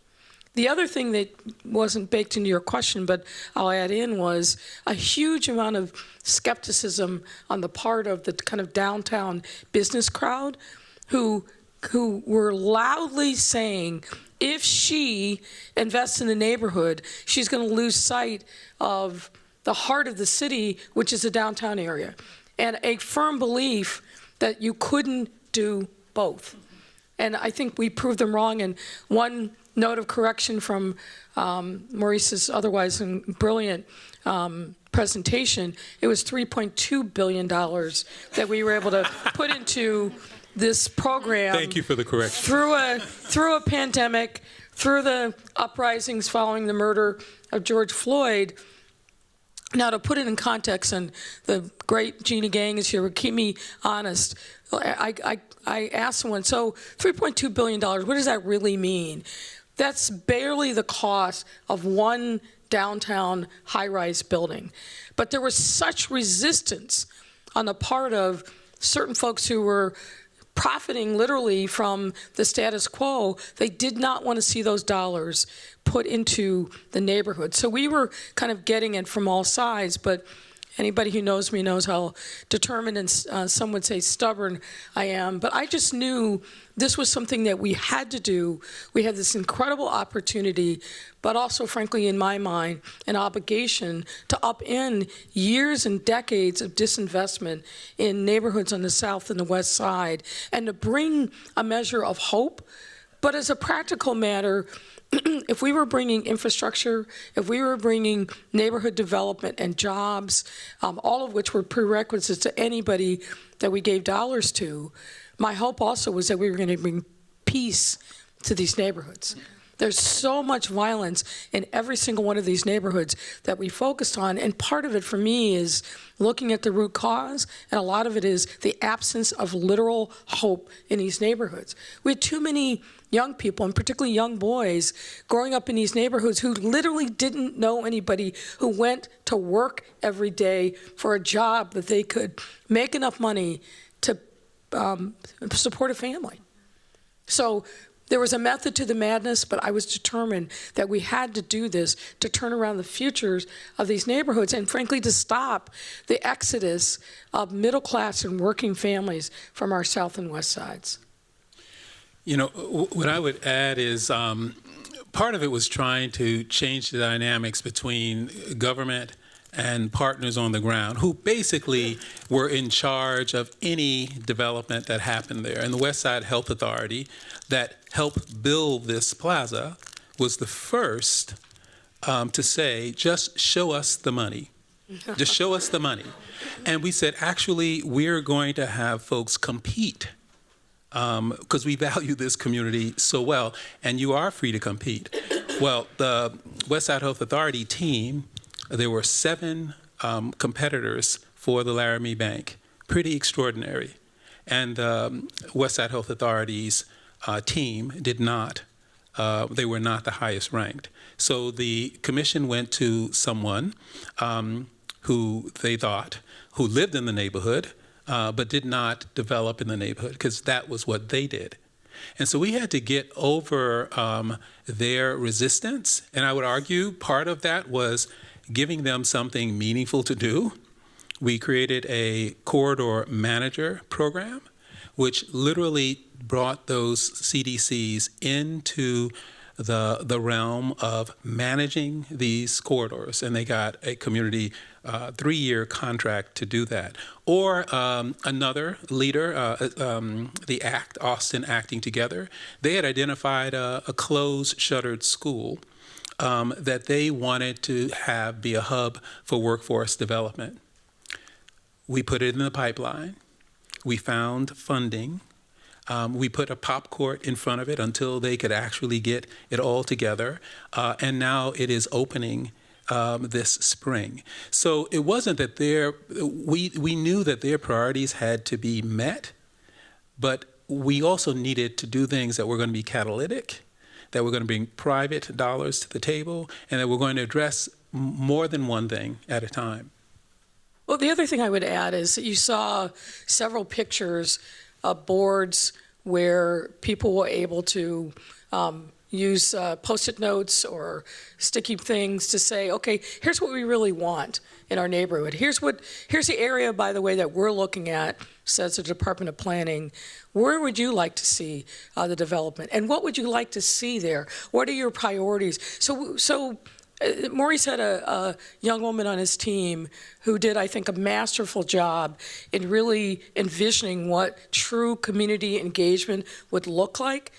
The other thing that wasn't baked into your question, but I'll add in, was a huge amount of skepticism on the part of the kind of downtown business crowd who were loudly saying, if she invests in the neighborhood, she's going to lose sight of the heart of the city, which is the downtown area, and a firm belief that you couldn't do both. And I think we proved them wrong. And one note of correction from Maurice's otherwise brilliant presentation, it was $3.2 billion that we were able to put into this program. Thank you for the correction. Through a pandemic, through the uprisings following the murder of George Floyd. Now, to put it in context, and the great Jeannie Gang is here, would keep me honest, I asked someone, so $3.2 billion, what does that really mean? That's barely the cost of one downtown high-rise building. But there was such resistance on the part of certain folks who were profiting literally from the status quo. They did not want to see those dollars put into the neighborhood. So we were kind of getting it from all sides, but anybody who knows me knows how determined and some would say stubborn I am. But I just knew this was something that we had to do. We had this incredible opportunity, but also, frankly, in my mind, an obligation to upend years and decades of disinvestment in neighborhoods on the south and the west side, and to bring a measure of hope. But as a practical matter, if we were bringing infrastructure, if we were bringing neighborhood development and jobs, all of which were prerequisites to anybody that we gave dollars to, my hope also was that we were going to bring peace to these neighborhoods. There's so much violence in every single one of these neighborhoods that we focused on, and part of it for me is looking at the root cause, and a lot of it is the absence of literal hope in these neighborhoods. We had too many young people, and particularly young boys, growing up in these neighborhoods who literally didn't know anybody, who went to work every day for a job that they could make enough money to support a family. So there was a method to the madness, but I was determined that we had to do this to turn around the futures of these neighborhoods and, frankly, to stop the exodus of middle class and working families from our south and west sides. You know, what I would add is part of it was trying to change the dynamics between government and partners on the ground who basically were in charge of any development that happened there. And the West Side Health Authority that helped build this plaza was the first to say, just show us the money. Just show us the money. And we said, actually, we're going to have folks compete because we value this community so well, and you are free to compete. Well, the West Side Health Authority team, there were 7 competitors for the Laramie Bank. Pretty extraordinary. And West Side Health Authority's team did not, they were not the highest ranked. So the commission went to someone who they thought, who lived in the neighborhood, but did not develop in the neighborhood, because that was what they did. And so we had to get over their resistance. And I would argue part of that was giving them something meaningful to do. We created a corridor manager program, which literally brought those CDCs into the realm of managing these corridors, and they got a community 3-year contract to do that. Or another leader, the ACT, Austin Acting Together, they had identified a closed, shuttered school that they wanted to have be a hub for workforce development. We put it in the pipeline. We found funding. We put a pop court in front of it until they could actually get it all together. And now it is opening this spring. So it wasn't that we knew that their priorities had to be met, but we also needed to do things that were going to be catalytic, that we're going to bring private dollars to the table, and that we're going to address more than one thing at a time. Well, the other thing I would add is that you saw several pictures of boards where people were able to use Post-it notes or sticky things to say, okay, here's what we really want in our neighborhood. Here's the area, by the way, that we're looking at, says the Department of Planning. Where would you like to see the development? And what would you like to see there? What are your priorities? So Maurice had a young woman on his team who did, I think, a masterful job in really envisioning what true community engagement would look like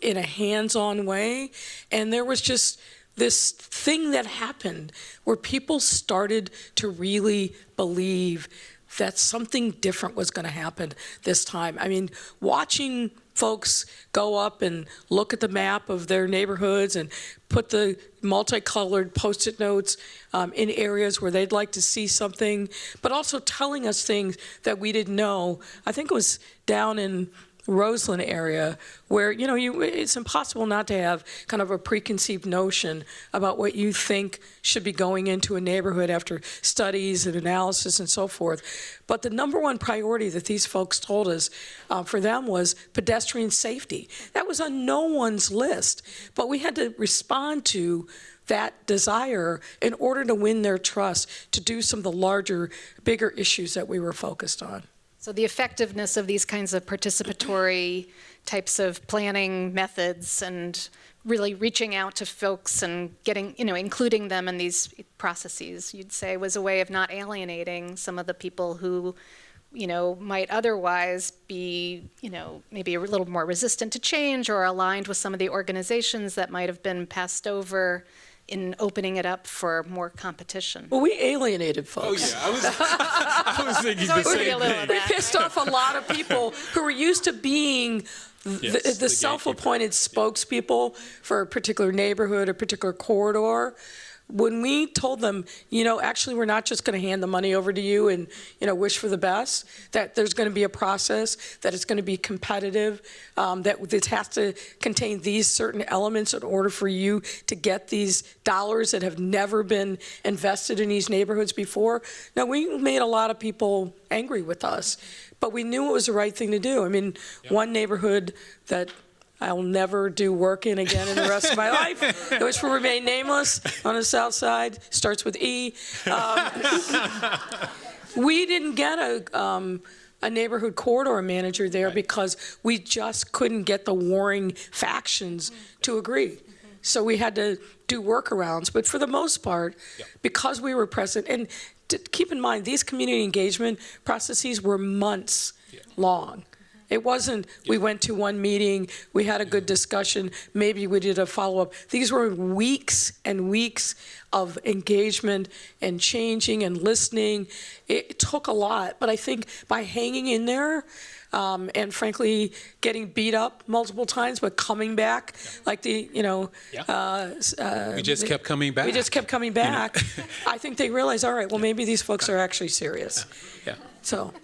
in a hands-on way. And there was just this thing that happened where people started to really believe that something different was going to happen this time. I mean, watching folks go up and look at the map of their neighborhoods and put the multicolored Post-it notes in areas where they'd like to see something, but also telling us things that we didn't know. I think it was down in Roseland area where, you know, it's impossible not to have kind of a preconceived notion about what you think should be going into a neighborhood after studies and analysis and so forth. But the number one priority that these folks told us for them was pedestrian safety. That was on no one's list, but we had to respond to that desire in order to win their trust to do some of the larger, bigger issues that we were focused on. So the effectiveness of these kinds of participatory types of planning methods and really reaching out to folks and getting, including them in these processes, you'd say, was a way of not alienating some of the people who, might otherwise be, maybe a little more resistant to change or aligned with some of the organizations that might have been passed over in opening it up for more competition. Well, we alienated folks. Oh, yeah, I was thinking the always gonna be a same little thing. of We that. pissed off a lot of people who were used to being Yes, the self-appointed spokespeople for a particular neighborhood, a particular corridor. When we told them, actually, we're not just going to hand the money over to you and, wish for the best, that there's going to be a process, that it's going to be competitive, that it has to contain these certain elements in order for you to get these dollars that have never been invested in these neighborhoods before. Now, we made a lot of people angry with us, but we knew it was the right thing to do. I mean, one neighborhood that I'll never do work in again in the rest of my life, which will remain nameless, on the south side, starts with E. We didn't get a neighborhood corridor manager there because we just couldn't get the warring factions to agree. So we had to do workarounds. But for the most part, because we were present, and keep in mind, these community engagement processes were months long. It wasn't, we went to one meeting, we had a good discussion, maybe we did a follow-up. These were weeks and weeks of engagement and changing and listening. It took a lot, but I think by hanging in there, and frankly, getting beat up multiple times, but coming back, like we just kept coming back. We just kept coming back. I think they realized, all right, well, maybe these folks are actually serious. Yeah. So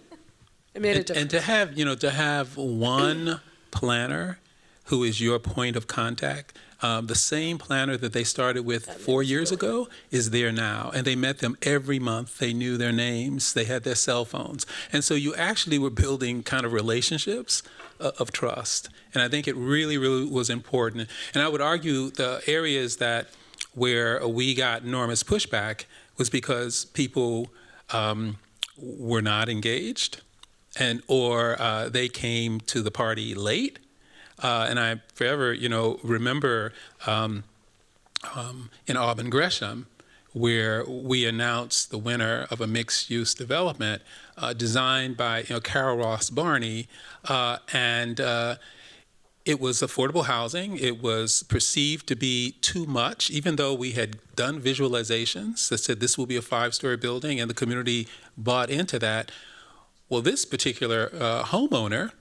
it made a difference. And to have one planner who is your point of contact, the same planner that they started with 4 years ago is there now. And they met them every month. They knew their names. They had their cell phones. And so you actually were building kind of relationships of trust. And I think it really, really was important. And I would argue the areas where we got enormous pushback was because people were not engaged, or they came to the party late. And I forever, remember in Auburn Gresham, where we announced the winner of a mixed-use development designed by Carol Ross Barney, and it was affordable housing. It was perceived to be too much, even though we had done visualizations that said this will be a 5-story building, and the community bought into that. Well, this particular homeowner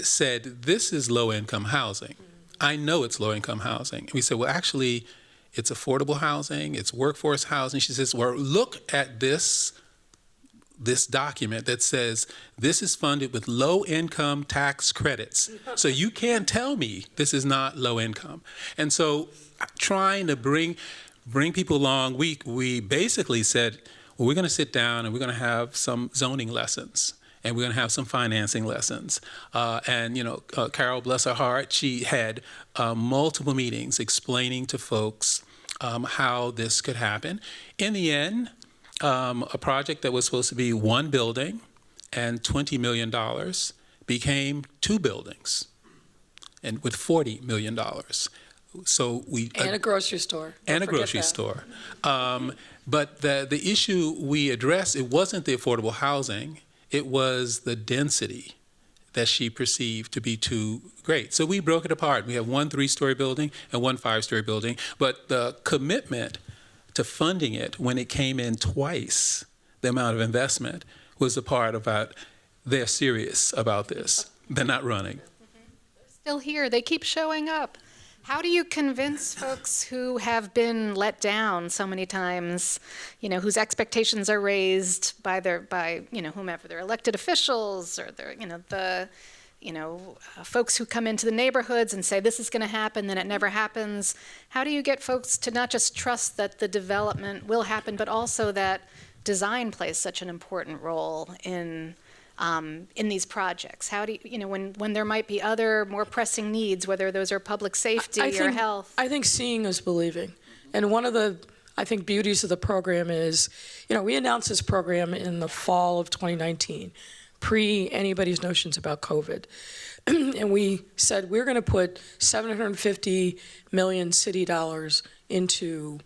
said, this is low-income housing. I know it's low-income housing. And we said, well, actually, it's affordable housing, it's workforce housing. She says, well, look at this document that says this is funded with low-income tax credits. So you can't tell me this is not low income. And so trying to bring people along, we basically said, well, we're going to sit down and we're going to have some zoning lessons. And we're going to have some financing lessons. Carol, bless her heart, she had multiple meetings explaining to folks how this could happen. In the end, a project that was supposed to be one building and $20 million became 2 buildings, and with $40 million. So And a grocery store. And a grocery store. But the issue we addressed, it wasn't the affordable housing. It was the density that she perceived to be too great. So we broke it apart. We have one 3-story building and one 5-story building. But the commitment to funding it when it came in twice the amount of investment was the part about they're serious about this. They're not running. Still here. They keep showing up. How do you convince folks who have been let down so many times, whose expectations are raised by whomever, their elected officials or their, folks who come into the neighborhoods and say this is going to happen, then it never happens. How do you get folks to not just trust that the development will happen, but also that design plays such an important role in these projects? How do you, when there might be other more pressing needs, whether those are public safety or health? I think seeing is believing. And one of the, I think, beauties of the program is, we announced this program in the fall of 2019, pre anybody's notions about COVID. And we said, we're going to put $750 million city dollars into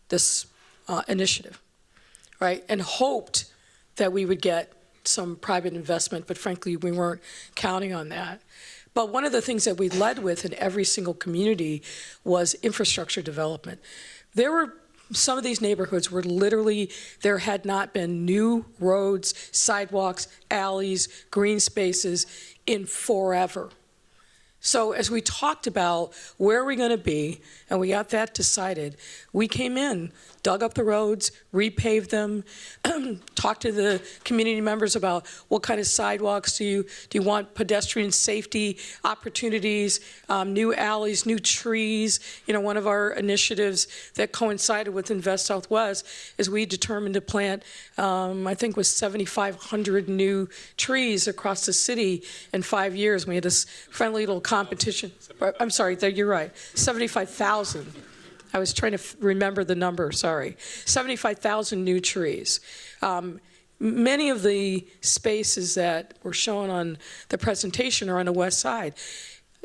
this initiative, right? And hoped that we would get some private investment, but frankly, we weren't counting on that. But one of the things that we led with in every single community was infrastructure development. There were some of these neighborhoods where literally there had not been new roads, sidewalks, alleys, green spaces in forever. So as we talked about where are we going to be, and we got that decided, we came in, dug up the roads, repaved them, talked to the community members about what kind of sidewalks do you want, pedestrian safety opportunities, new alleys, new trees. You know, one of our initiatives that coincided with Invest Southwest is we determined to plant, I think it was 7,500 new trees across the city in 5 years. We had this friendly little competition. I'm sorry, you're right, 75,000. I was trying to remember the number, sorry. 75,000 new trees. Many of the spaces that were shown on the presentation are on the west side.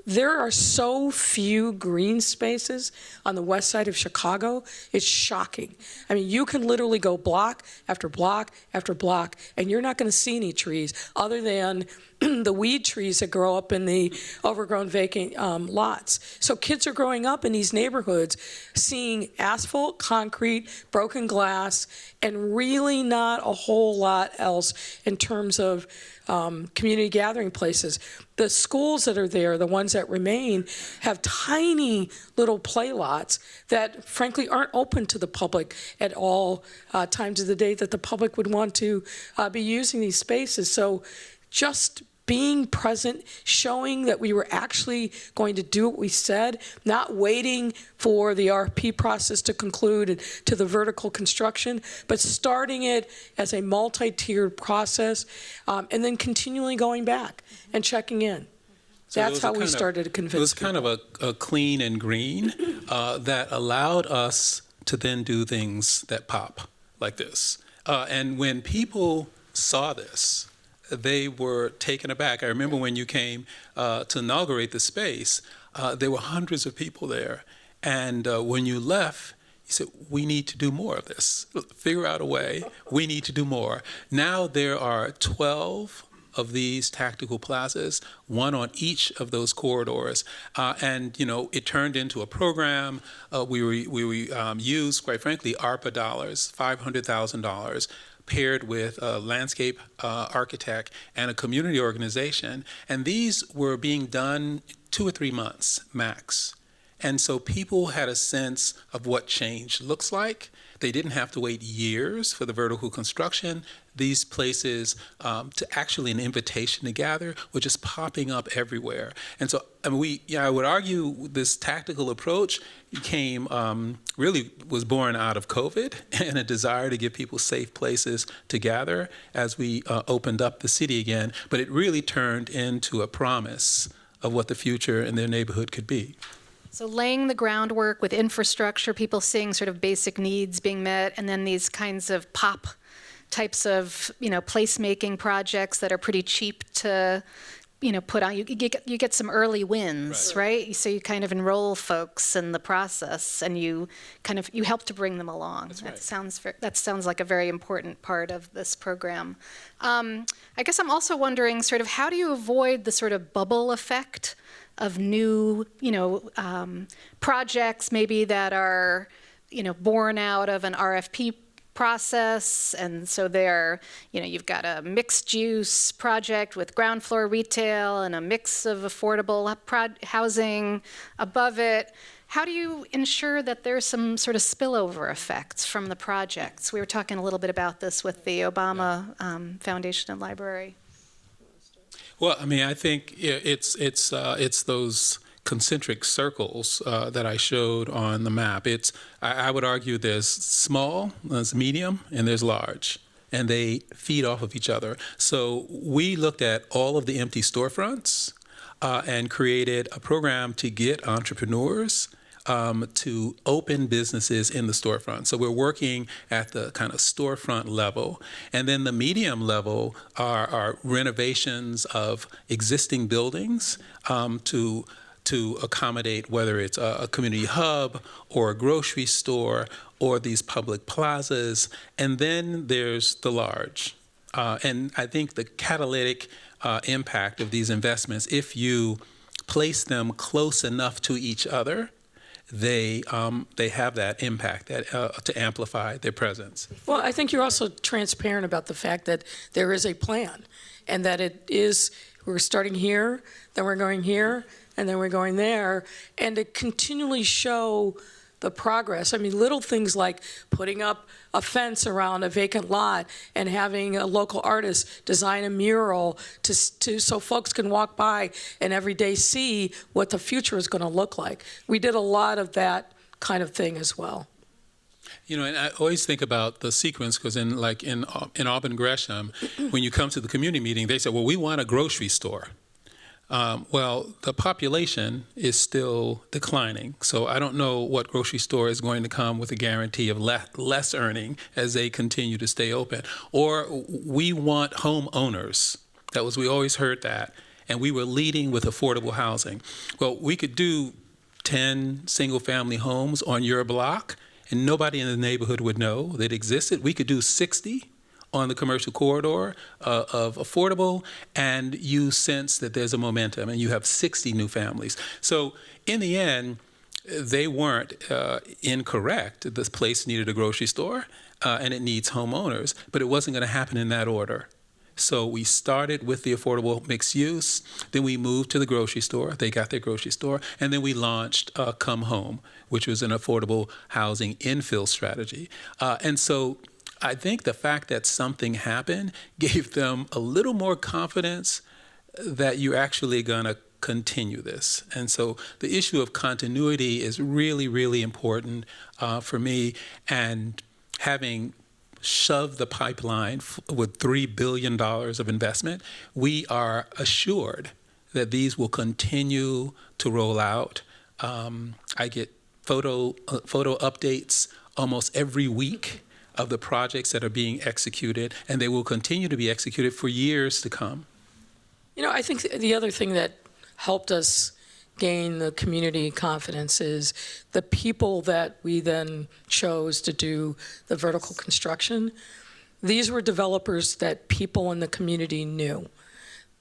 There are so few green spaces on the west side of Chicago, it's shocking. I mean, you can literally go block after block after block, and you're not going to see any trees other than the weed trees that grow up in the overgrown vacant lots. So kids are growing up in these neighborhoods seeing asphalt, concrete, broken glass, and really not a whole lot else in terms of community gathering places. The schools that are there, the ones that remain, have tiny little play lots that frankly aren't open to the public at all times of the day that the public would want to be using these spaces. So just being present, showing that we were actually going to do what we said, not waiting for the RFP process to conclude and to the vertical construction, but starting it as a multi-tiered process, and then continually going back and checking in. So that's how we started to convince It was people. kind of a clean and green that allowed us to then do things that pop like this. And when people saw this, they were taken aback. I remember when you came to inaugurate the space, there were hundreds of people there. And when you left, you said, we need to do more of this. Figure out a way. We need to do more. Now there are 12 of these tactical plazas, one on each of those corridors. And, you know, it turned into a program. We used, quite frankly, ARPA dollars, $500,000, paired with a landscape architect and a community organization. And these were being done 2 or 3 months max. And so people had a sense of what change looks like. They didn't have to wait years for the vertical construction. These places, to actually an invitation to gather, were just popping up everywhere. And so, I mean, I would argue this tactical approach really was born out of COVID and a desire to give people safe places to gather as we opened up the city again. But it really turned into a promise of what the future in their neighborhood could be. So laying the groundwork with infrastructure, people seeing sort of basic needs being met, and then these kinds of pop types of, you know, placemaking projects that are pretty cheap to, you know, put on. You get some early wins, right? So you kind of enroll folks in the process, and you help to bring them along. That's right. That sounds like a very important part of this program. I guess I'm also wondering, sort of, how do you avoid the sort of bubble effect of new, you know, projects maybe that are, you know, born out of an RFP process, and so they're, you know, you've got a mixed use project with ground floor retail and a mix of affordable housing above it. How do you ensure that there's some sort of spillover effects from the projects? We were talking a little bit about this with the Obama Foundation and Library. Well, I mean, I think it's those concentric circles that I showed on the map. I would argue there's small, there's medium, and there's large, and they feed off of each other. So we looked at all of the empty storefronts and created a program to get entrepreneurs to open businesses in the storefront. So we're working at the kind of storefront level. And then the medium level are renovations of existing buildings to accommodate whether it's a community hub or a grocery store or these public plazas. And then there's the large. And I think the catalytic impact of these investments, if you place them close enough to each other, they have that impact to amplify their presence. Well, I think you're also transparent about the fact that there is a plan, and that it is, we're starting here, then we're going here, and then we're going there, and to continually show the progress. I mean, little things like putting up a fence around a vacant lot and having a local artist design a mural to so folks can walk by and every day see what the future is going to look like. We did a lot of that kind of thing as well. You know, and I always think about the sequence, because in Auburn Gresham, when you come to the community meeting, they say, well, we want a grocery store. Well, the population is still declining, so I don't know what grocery store is going to come with a guarantee of less earning as they continue to stay open. Or we want homeowners. We always heard that, and we were leading with affordable housing. Well, we could do 10 single-family homes on your block, and nobody in the neighborhood would know that existed. We could do 60 on the commercial corridor of affordable, and you sense that there's a momentum, and you have 60 new families. So in the end, they weren't incorrect. This place needed a grocery store, and it needs homeowners, but it wasn't going to happen in that order. So we started with the affordable mixed use, then we moved to the grocery store. They got their grocery store, and then we launched Come Home, which was an affordable housing infill strategy. And so I think the fact that something happened gave them a little more confidence that you're actually going to continue this. And so the issue of continuity is really, really important for me. And having shoved the pipeline with $3 billion of investment, we are assured that these will continue to roll out. I get photo updates almost every week of the projects that are being executed, and they will continue to be executed for years to come. You know, I think the other thing that helped us gain the community confidence is the people that we then chose to do the vertical construction. These were developers that people in the community knew.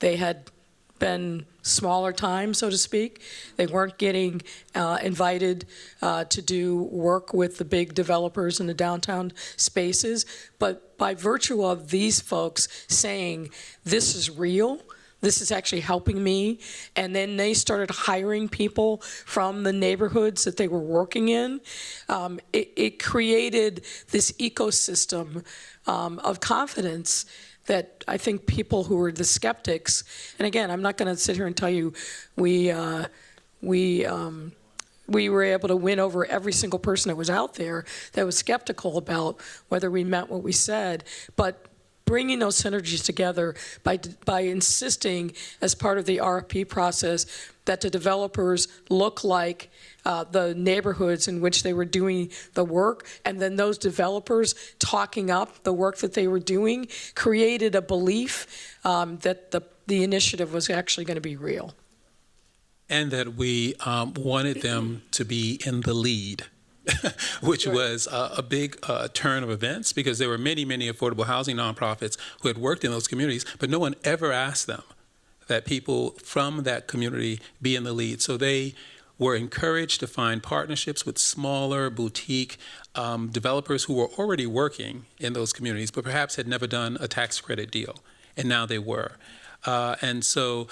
They had been smaller time, so to speak. They weren't getting invited to do work with the big developers in the downtown spaces, but by virtue of these folks saying, this is real, this is actually helping me, and then they started hiring people from the neighborhoods that they were working in, it created this ecosystem of confidence that I think people who were the skeptics, and again, I'm not going to sit here and tell you we were able to win over every single person that was out there that was skeptical about whether we meant what we said, but bringing those synergies together by insisting as part of the RFP process that the developers look like the neighborhoods in which they were doing the work, and then those developers talking up the work that they were doing created a belief that the initiative was actually going to be real. And that we wanted them to be in the lead. Which was a big turn of events, because there were many, many affordable housing nonprofits who had worked in those communities, but no one ever asked them that people from that community be in the lead. So they were encouraged to find partnerships with smaller boutique developers who were already working in those communities, but perhaps had never done a tax credit deal, and now they were. And so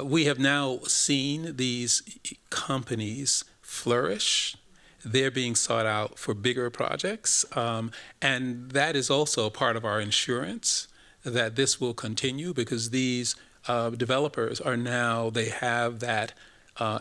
we have now seen these companies flourish. They're being sought out for bigger projects, and that is also part of our insurance that this will continue, because these developers are now, they have that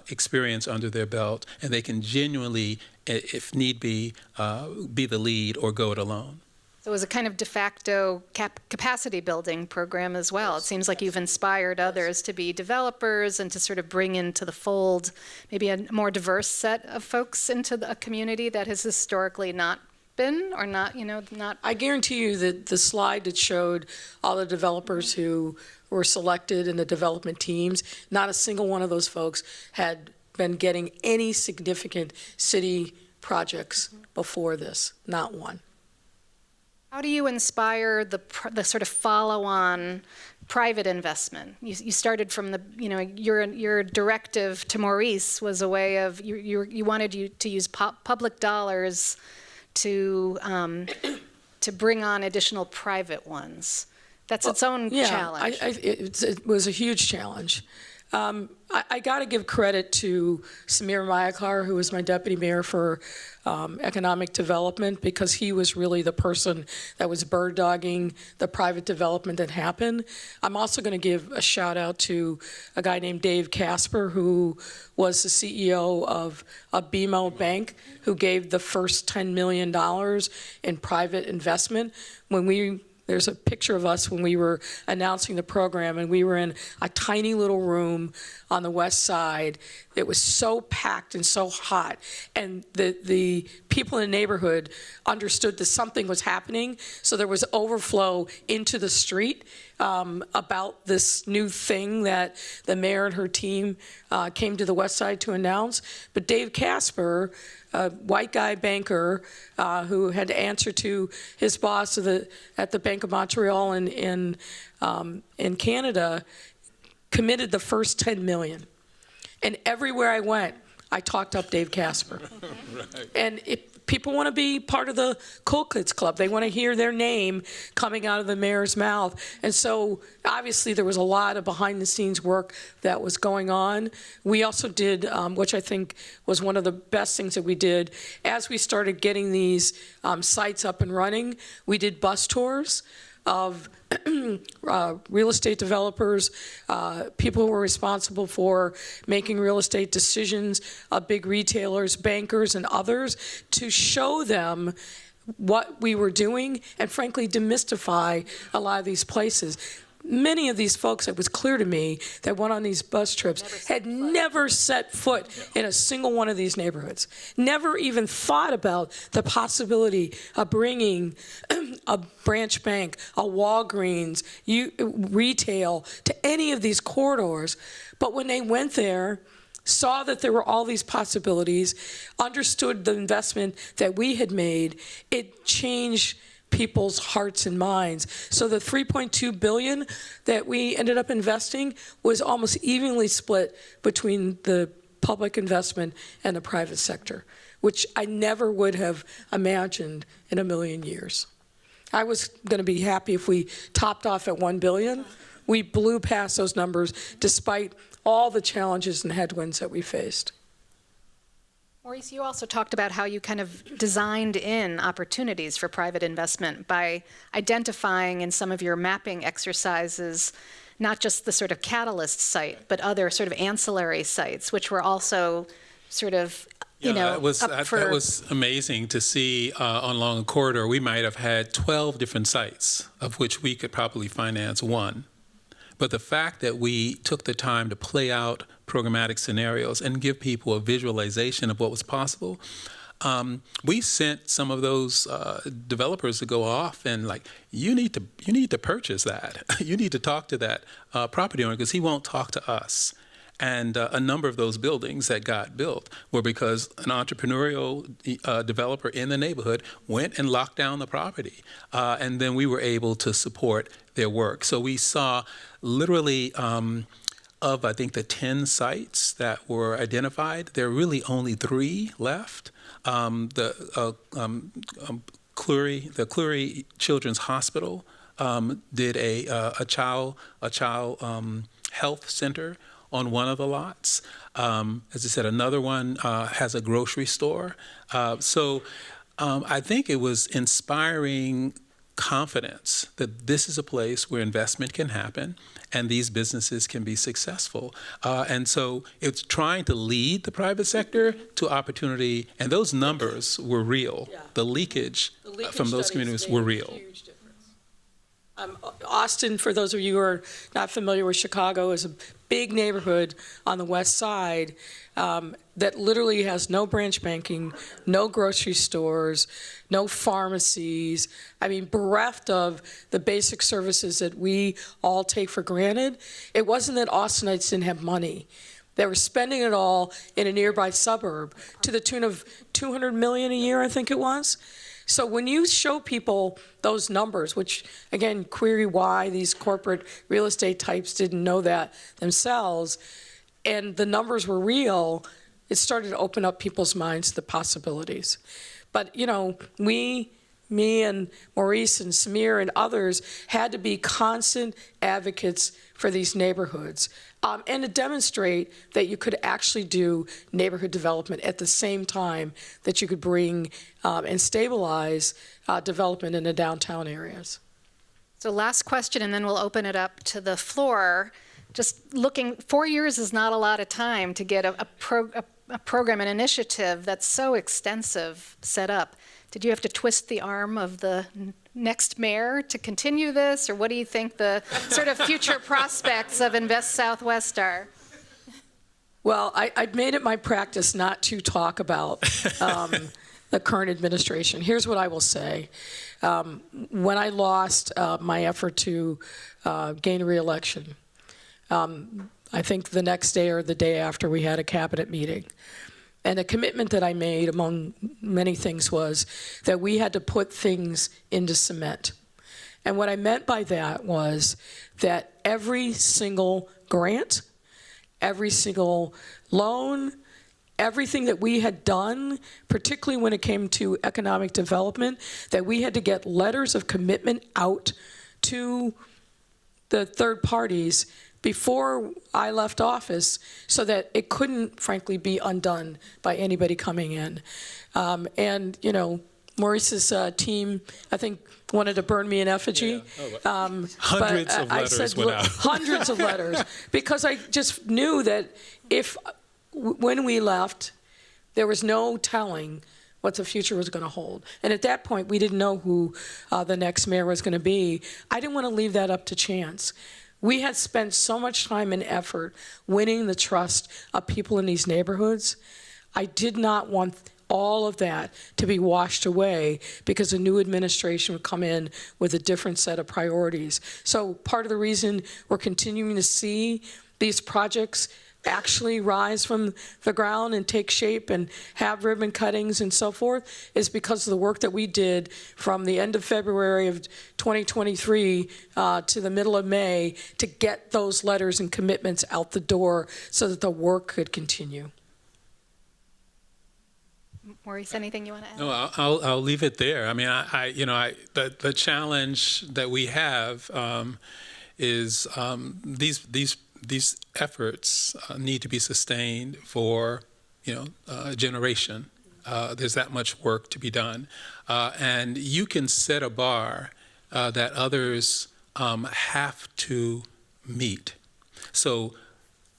experience under their belt, and they can genuinely, if need be the lead or go it alone. So it was a kind of de facto capacity building program as well. It seems like you've inspired others to be developers and to sort of bring into the fold maybe a more diverse set of folks into a community that has historically not been, or not, not. I guarantee you that the slide that showed all the developers who were selected in the development teams, not a single one of those folks had been getting any significant city projects before this, not one. How do you inspire the sort of follow-on private investment. You started from the, your directive to Maurice was a way of, you wanted to use public dollars to bring on additional private ones. That's its own challenge. It was a huge challenge. I got to give credit to Samir Mayakar, who was my deputy mayor for economic development, because he was really the person that was bird dogging the private development that happened. I'm also going to give a shout out to a guy named Dave Casper, who was the CEO of a BMO bank, who gave the first $10 million in private investment. There's a picture of us when we were announcing the program, and we were in a tiny little room on the west side. It was so packed and so hot, and the people in the neighborhood understood that something was happening, so there was overflow into the street about this new thing that the mayor and her team came to the west side to announce. But Dave Casper, a white guy banker who had to answer to his boss at the Bank of Montreal in Canada, committed the first $10 million. And everywhere I went, I talked up Dave Casper. Right. And people want to be part of the Cool Kids Club. They want to hear their name coming out of the mayor's mouth. And so obviously there was a lot of behind the scenes work that was going on. We also did, which I think was one of the best things that we did, as we started getting these sites up and running, we did bus tours of real estate developers, people who were responsible for making real estate decisions, big retailers, bankers, and others, to show them what we were doing and frankly demystify a lot of these places. Many of these folks, it was clear to me, that went on these bus trips had never set foot in a single one of these neighborhoods, never even thought about the possibility of bringing a branch bank, a Walgreens, retail to any of these corridors. But when they went there, saw that there were all these possibilities, understood the investment that we had made, it changed people's hearts and minds. So the $3.2 billion that we ended up investing was almost evenly split between the public investment and the private sector, which I never would have imagined in a million years. I was going to be happy if we topped off at $1 billion. We blew past those numbers despite all the challenges and headwinds that we faced. Maurice, you also talked about how you kind of designed in opportunities for private investment by identifying in some of your mapping exercises not just the sort of catalyst site, but other sort of ancillary sites, which were also sort of, that was amazing to see along a corridor. We might have had 12 different sites, of which we could probably finance one. But the fact that we took the time to play out programmatic scenarios and give people a visualization of what was possible, we sent some of those developers to go off and you need to purchase that. You need to talk to that property owner because he won't talk to us. And a number of those buildings that got built were because an entrepreneurial developer in the neighborhood went and locked down the property. And then we were able to support their work. So we saw literally of, I think, the 10 sites that were identified, there are really only 3 left. The Cleary Children's Hospital did a child health center on one of the lots. As I said, another one has a grocery store. So I think it was inspiring confidence that this is a place where investment can happen and these businesses can be successful. And so it's trying to lead the private sector to opportunity, and those numbers were real. Yeah. The leakage from those communities were real. Austin, for those of you who are not familiar with Chicago, is a big neighborhood on the west side that literally has no branch banking, no grocery stores, no pharmacies. I mean, bereft of the basic services that we all take for granted. It wasn't that Austinites didn't have money. They were spending it all in a nearby suburb to the tune of $200 million a year, I think it was. So when you show people those numbers, which again, query why these corporate real estate types didn't know that themselves, and the numbers were real, it started to open up people's minds to the possibilities. But, you know, me and Maurice and Samir and others had to be constant advocates for these neighborhoods, and to demonstrate that you could actually do neighborhood development at the same time that you could bring and stabilize development in the downtown areas. So last question, and then we'll open it up to the floor. Just looking, 4 years is not a lot of time to get a program, an initiative that's so extensive set up. Did you have to twist the arm of the next mayor to continue this, or what do you think the sort of future prospects of Invest Southwest are? Well, I've made it my practice not to talk about the current administration. Here's what I will say. When I lost my effort to gain re-election, I think the next day or the day after, we had a cabinet meeting. And a commitment that I made, among many things, was that we had to put things into cement. And what I meant by that was that every single grant, every single loan, everything that we had done, particularly when it came to economic development, that we had to get letters of commitment out to the third parties before I left office, so that it couldn't, frankly, be undone by anybody coming in. And, you know, Maurice's team, I think, wanted to burn me in effigy. Yeah. Hundreds of letters went out. Hundreds of letters, because I just knew that when we left, there was no telling what the future was going to hold. And at that point, we didn't know who the next mayor was going to be. I didn't want to leave that up to chance. We had spent so much time and effort winning the trust of people in these neighborhoods. I did not want all of that to be washed away because a new administration would come in with a different set of priorities. So part of the reason we're continuing to see these projects actually rise from the ground and take shape and have ribbon cuttings and so forth is because of the work that we did from the end of February of 2023 to the middle of May to get those letters and commitments out the door so that the work could continue. Maurice, anything you want to add? No, I'll leave it there. I mean, the challenge that we have is these efforts need to be sustained for, a generation. There's that much work to be done, and you can set a bar that others have to meet. So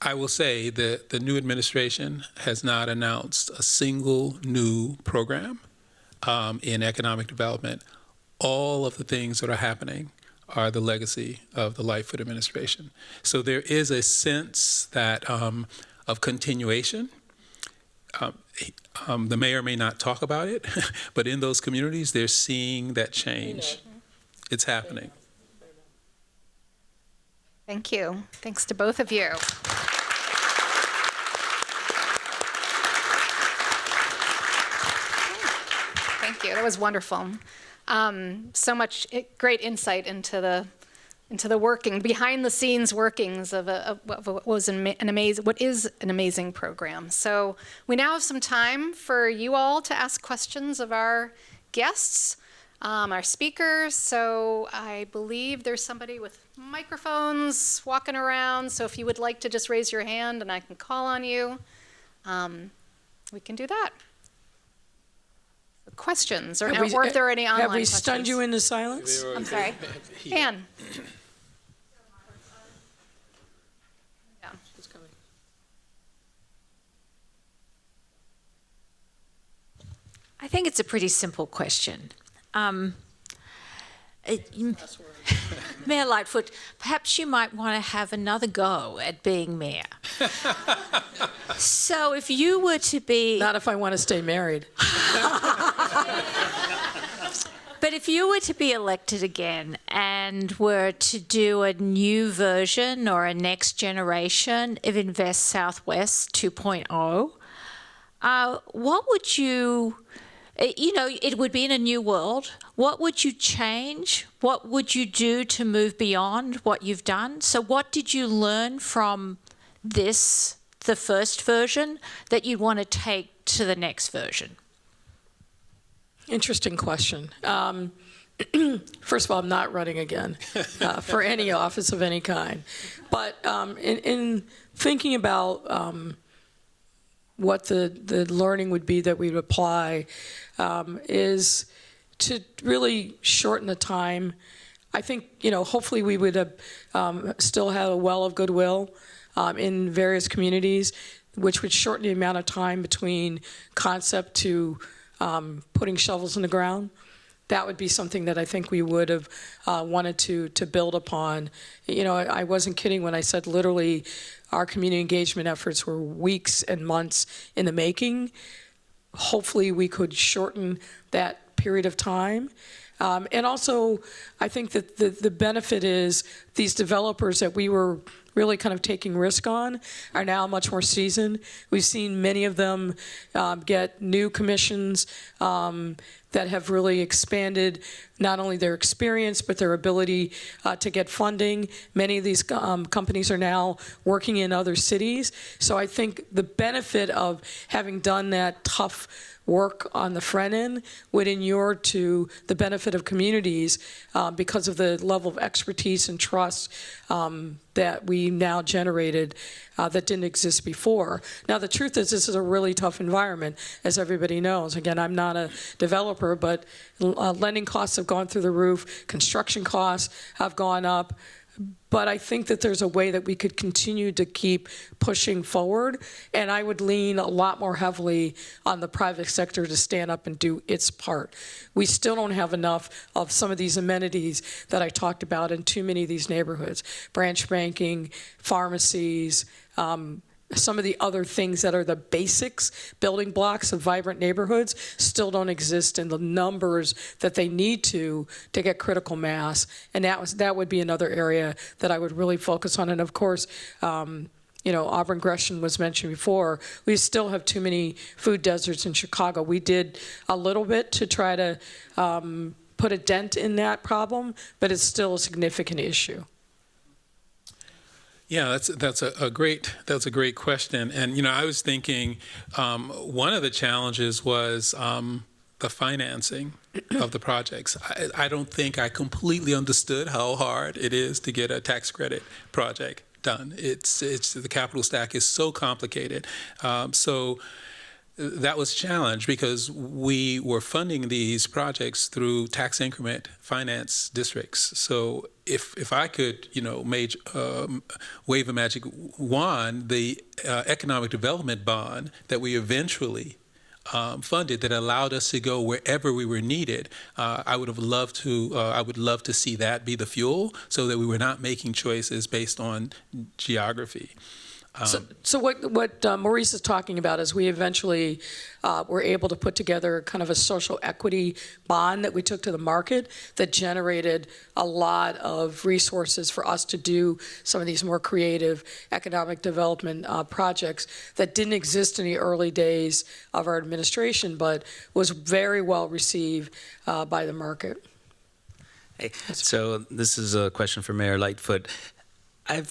I will say that the new administration has not announced a single new program in economic development. All of the things that are happening are the legacy of the Lightfoot administration. So there is a sense that of continuation. The mayor may not talk about it, but in those communities, they're seeing that change. It's happening. Thank you. Thanks to both of you. Thank you. That was wonderful. So much great insight into the working, behind the scenes workings of what is an amazing program. So we now have some time for you all to ask questions of our guests, our speakers. So I believe there's somebody with microphones walking around. So if you would like to just raise your hand and I can call on you, we can do that. Questions, or if there are any online questions. Have we stunned you into silence? I'm sorry. Anne. Yeah. I think it's a pretty simple question. Mayor Lightfoot, perhaps you might want to have another go at being mayor. So if you were to be... Not if I want to stay married. But if you were to be elected again and were to do a new version or a next generation of Invest Southwest 2.0, what would you it would be in a new world. What would you change? What would you do to move beyond what you've done? So what did you learn from this, the first version, that you want to take to the next version? Interesting question. First of all, I'm not running again for any office of any kind. But in thinking about what the learning would be that we would apply is to really shorten the time. I think, hopefully we would have still have a well of goodwill in various communities, which would shorten the amount of time between concept to putting shovels in the ground. That would be something that I think we would have wanted to build upon. I wasn't kidding when I said literally our community engagement efforts were weeks and months in the making. Hopefully we could shorten that period of time. And also, I think that the benefit is these developers that we were really kind of taking risk on are now much more seasoned. We've seen many of them get new commissions that have really expanded not only their experience, but their ability to get funding. Many of these companies are now working in other cities. So I think the benefit of having done that tough work on the front end would inure to the benefit of communities because of the level of expertise and trust that we now generated that didn't exist before. Now, the truth is this is a really tough environment, as everybody knows. Again, I'm not a developer, but lending costs have gone through the roof, construction costs have gone up. But I think that there's a way that we could continue to keep pushing forward, and I would lean a lot more heavily on the private sector to stand up and do its part. We still don't have enough of some of these amenities that I talked about in too many of these neighborhoods. Branch banking, pharmacies, some of the other things that are the basics, building blocks of vibrant neighborhoods, still don't exist in the numbers that they need to get critical mass. And that would be another area that I would really focus on. And of course, Auburn Gresham was mentioned before. We still have too many food deserts in Chicago. We did a little bit to try to put a dent in that problem, but it's still a significant issue. Yeah, that's a great question. And I was thinking one of the challenges was the financing of the projects. I don't think I completely understood how hard it is to get a tax credit project done. It's the capital stack is so complicated. So that was a challenge because we were funding these projects through tax increment finance districts. So if I could, wave a magic wand, the economic development bond that we eventually funded that allowed us to go wherever we were needed, I would love to see that be the fuel so that we were not making choices based on geography. So what Maurice is talking about is we eventually were able to put together kind of a social equity bond that we took to the market that generated a lot of resources for us to do some of these more creative economic development projects that didn't exist in the early days of our administration, but was very well received by the market. Hey, so this is a question for Mayor Lightfoot. I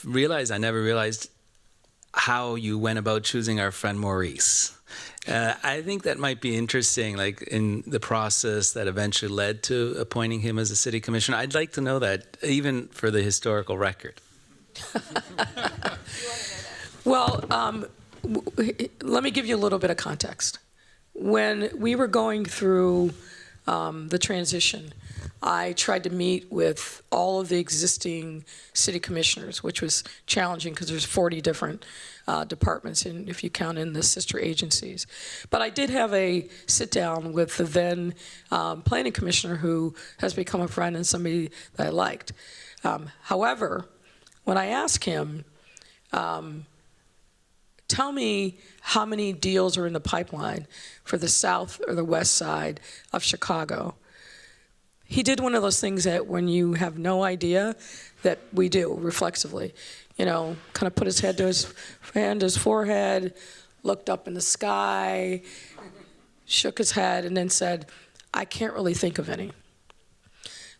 never realized how you went about choosing our friend Maurice. I think that might be interesting, like in the process that eventually led to appointing him as a city commissioner. I'd like to know that, even for the historical record. Well, let me give you a little bit of context. When we were going through the transition, I tried to meet with all of the existing city commissioners, which was challenging because there's 40 different departments, if you count in the sister agencies. But I did have a sit down with the then planning commissioner, who has become a friend and somebody that I liked. However, when I asked him, tell me how many deals are in the pipeline for the south or the west side of Chicago, he did one of those things that when you have no idea that we do reflexively, kind of put his hand to his forehead, looked up in the sky, shook his head, and then said, I can't really think of any.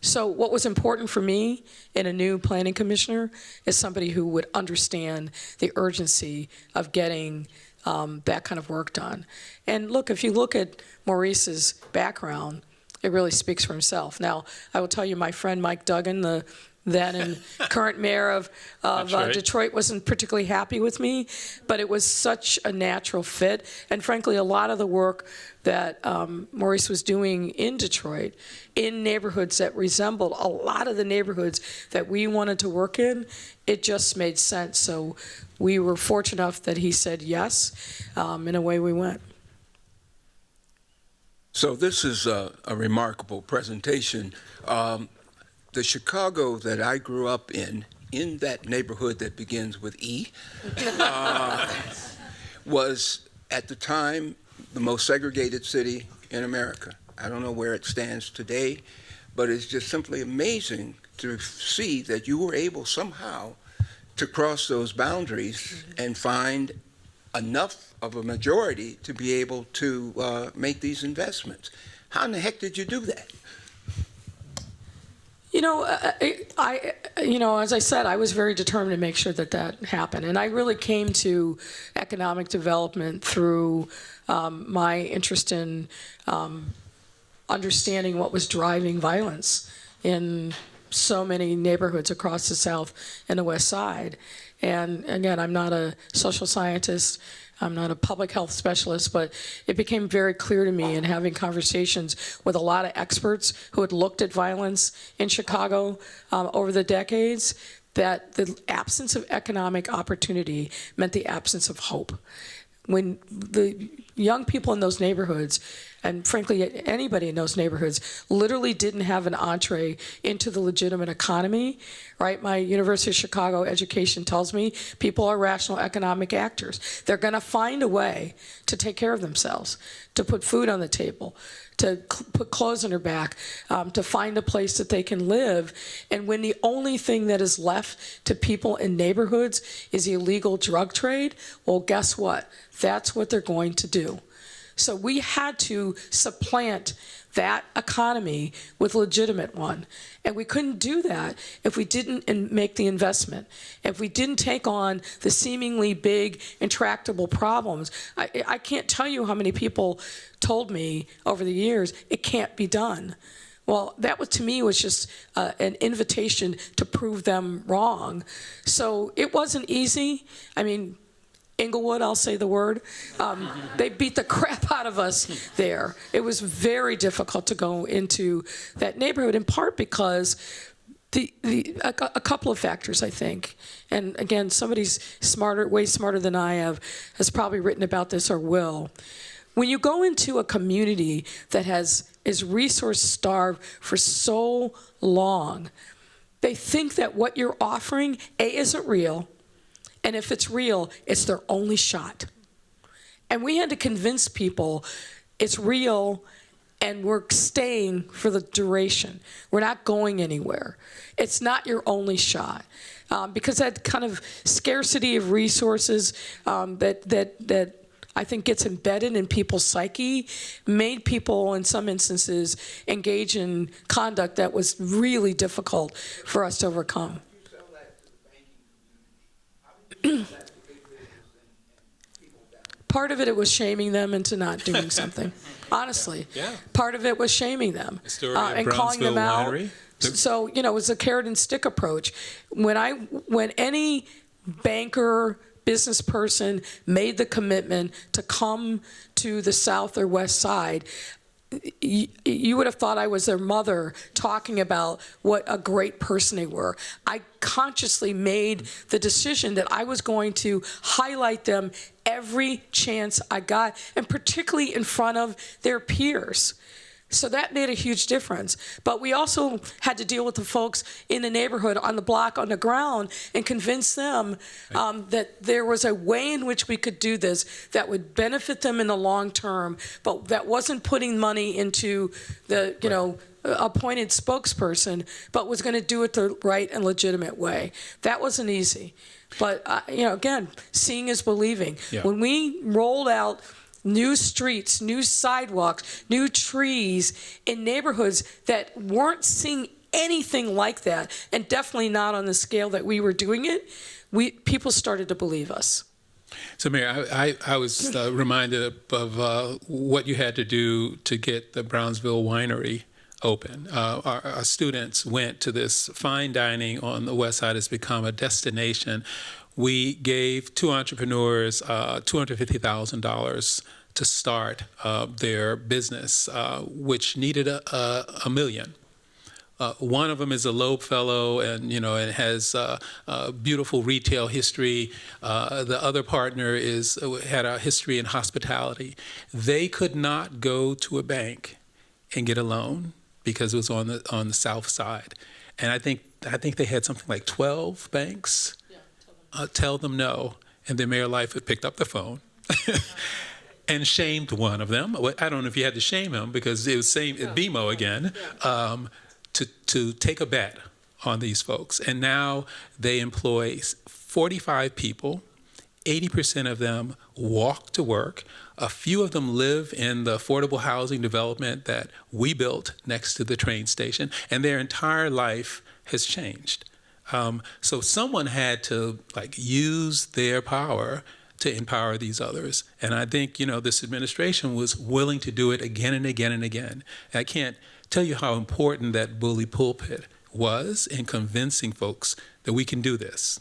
So what was important for me in a new planning commissioner is somebody who would understand the urgency of getting that kind of work done. And look, if you look at Maurice's background, it really speaks for himself. Now, I will tell you, my friend Mike Duggan, the then and current mayor of right. Detroit, wasn't particularly happy with me, but it was such a natural fit. And frankly, a lot of the work that Maurice was doing in Detroit, in neighborhoods that resembled a lot of the neighborhoods that we wanted to work in, it just made sense. So we were fortunate enough that he said yes, and away we went. So this is a remarkable presentation. The Chicago that I grew up in that neighborhood that begins with E, was at the time the most segregated city in America. I don't know where it stands today, but it's just simply amazing to see that you were able somehow to cross those boundaries and find enough of a majority to be able to make these investments. How in the heck did you do that? You know, as I said, I was very determined to make sure that that happened. And I really came to economic development through my interest in understanding what was driving violence in so many neighborhoods across the South and the West Side. And again, I'm not a social scientist. I'm not a public health specialist, but it became very clear to me in having conversations with a lot of experts who had looked at violence in Chicago over the decades that the absence of economic opportunity meant the absence of hope. When the young people in those neighborhoods, and frankly anybody in those neighborhoods, literally didn't have an entree into the legitimate economy, right? My University of Chicago education tells me people are rational economic actors. They're gonna find a way to take care of themselves, to put food on the table, to put clothes on their back, to find a place that they can live. And when the only thing that is left to people in neighborhoods is the illegal drug trade, well, guess what? That's what they're going to do. So we had to supplant that economy with a legitimate one. And we couldn't do that if we didn't make the investment. If we didn't take on the seemingly big, intractable problems. I can't tell you how many people told me over the years, it can't be done. Well, that was, to me, was just an invitation to prove them wrong. So it wasn't easy. I mean, Inglewood, I'll say the word. They beat the crap out of us there. It was very difficult to go into that neighborhood, in part because a couple of factors, I think. And again, somebody's smarter, way smarter than I has probably written about this or will. When you go into a community that is resource starved for so long, they think that what you're offering, A, isn't real, and if it's real, it's their only shot. And we had to convince people it's real and we're staying for the duration. We're not going anywhere. It's not your only shot. Because that kind of scarcity of resources that I think gets embedded in people's psyche made people, in some instances, engage in conduct that was really difficult for us to overcome. Part of it was shaming them into not doing something. Honestly, Yeah. Part of it was shaming them The story of and calling them Brownsville out. Winery. So it was a carrot and stick approach. When any banker, business person made the commitment to come to the South or West Side, you would have thought I was their mother talking about what a great person they were. I consciously made the decision that I was going to highlight them every chance I got, and particularly in front of their peers. So that made a huge difference. But we also had to deal with the folks in the neighborhood, on the block, on the ground, and convince them that there was a way in which we could do this that would benefit them in the long term, but that wasn't putting money into the, appointed spokesperson, but was going to do it the right and legitimate way. That wasn't easy. But, again, seeing is believing. Yeah. When we rolled out new streets, new sidewalks, new trees in neighborhoods that weren't seeing anything like that, and definitely not on the scale that we were doing it, people started to believe us. So, Mayor, I was reminded of what you had to do to get the Brownsville Winery open. Our students went to this fine dining on the West Side. Has become a destination. We gave two entrepreneurs $250,000 to start their business, which needed a million. One of them is a Loeb Fellow, and it has a beautiful retail history. The other partner had a history in hospitality. They could not go to a bank and get a loan because it was on the South Side, and I think they had something like 12 banks tell them no, and then Mayor Lightfoot picked up the phone. And shamed one of them. I don't know if you had to shame him because it was BMO again. To take a bet on these folks. And now they employ 45 people. 80% of them walk to work. A few of them live in the affordable housing development that we built next to the train station, and their entire life has changed. So someone had to use their power to empower these others. And I think, this administration was willing to do it again and again and again. And I can't tell you how important that bully pulpit was in convincing folks that we can do this.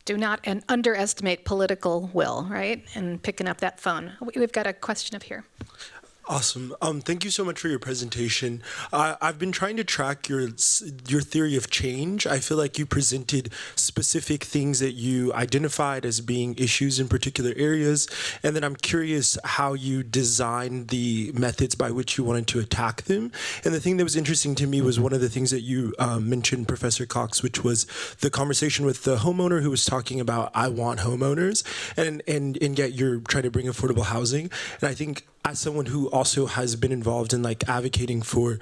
Do not underestimate political will, right? And picking up that phone. We've got a question up here. Awesome. Thank you so much for your presentation. I've been trying to track your theory of change. I feel like you presented specific things that you identified as being issues in particular areas, and then I'm curious how you designed the methods by which you wanted to attack them. And the thing that was interesting to me was one of the things that you mentioned, Professor Cox, which was the conversation with the homeowner who was talking about, I want homeowners, and yet you're trying to bring affordable housing. And I think as someone who also has been involved in advocating for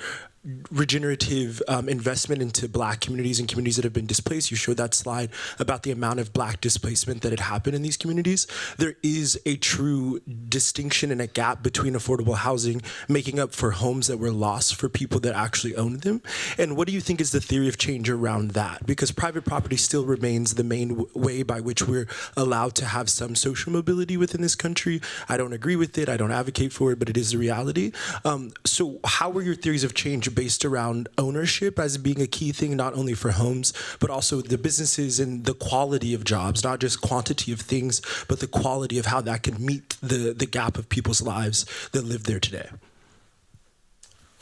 regenerative investment into Black communities and communities that have been displaced. You showed that slide about the amount of Black displacement that had happened in these communities. There is a true distinction and a gap between affordable housing making up for homes that were lost for people that actually owned them. And what do you think is the theory of change around that? Because private property still remains the main way by which we're allowed to have some social mobility within this country. I don't agree with it. I don't advocate for it, but it is a reality. So how were your theories of change based around ownership as being a key thing, not only for homes, but also the businesses and the quality of jobs, not just quantity of things, but the quality of how that can meet the gap of people's lives that live there today?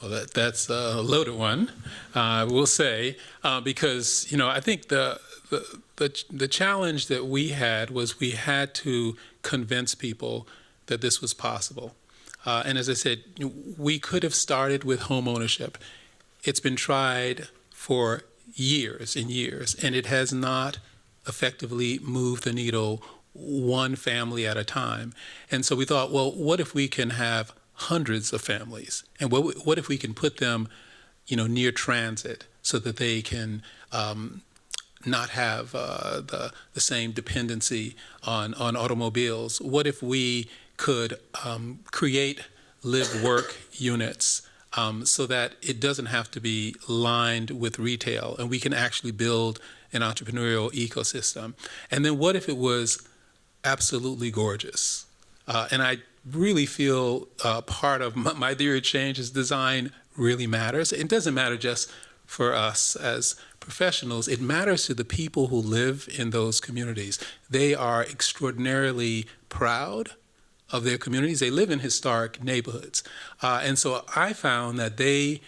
Well, that's a loaded one, I will say, because I think the challenge that we had was we had to convince people that this was possible. And as I said, we could have started with home ownership. It's been tried for years and years, and it has not effectively moved the needle one family at a time. And so we thought, well, what if we can have hundreds of families? And what if we can put them, near transit so that they can not have the same dependency on automobiles? What if we could create live-work units so that it doesn't have to be lined with retail, and we can actually build an entrepreneurial ecosystem? And then what if it was absolutely gorgeous? And I really feel part of my theory of change is design really matters. It doesn't matter just for us as professionals. It matters to the people who live in those communities. They are extraordinarily proud of their communities. They live in historic neighborhoods. And so I found that they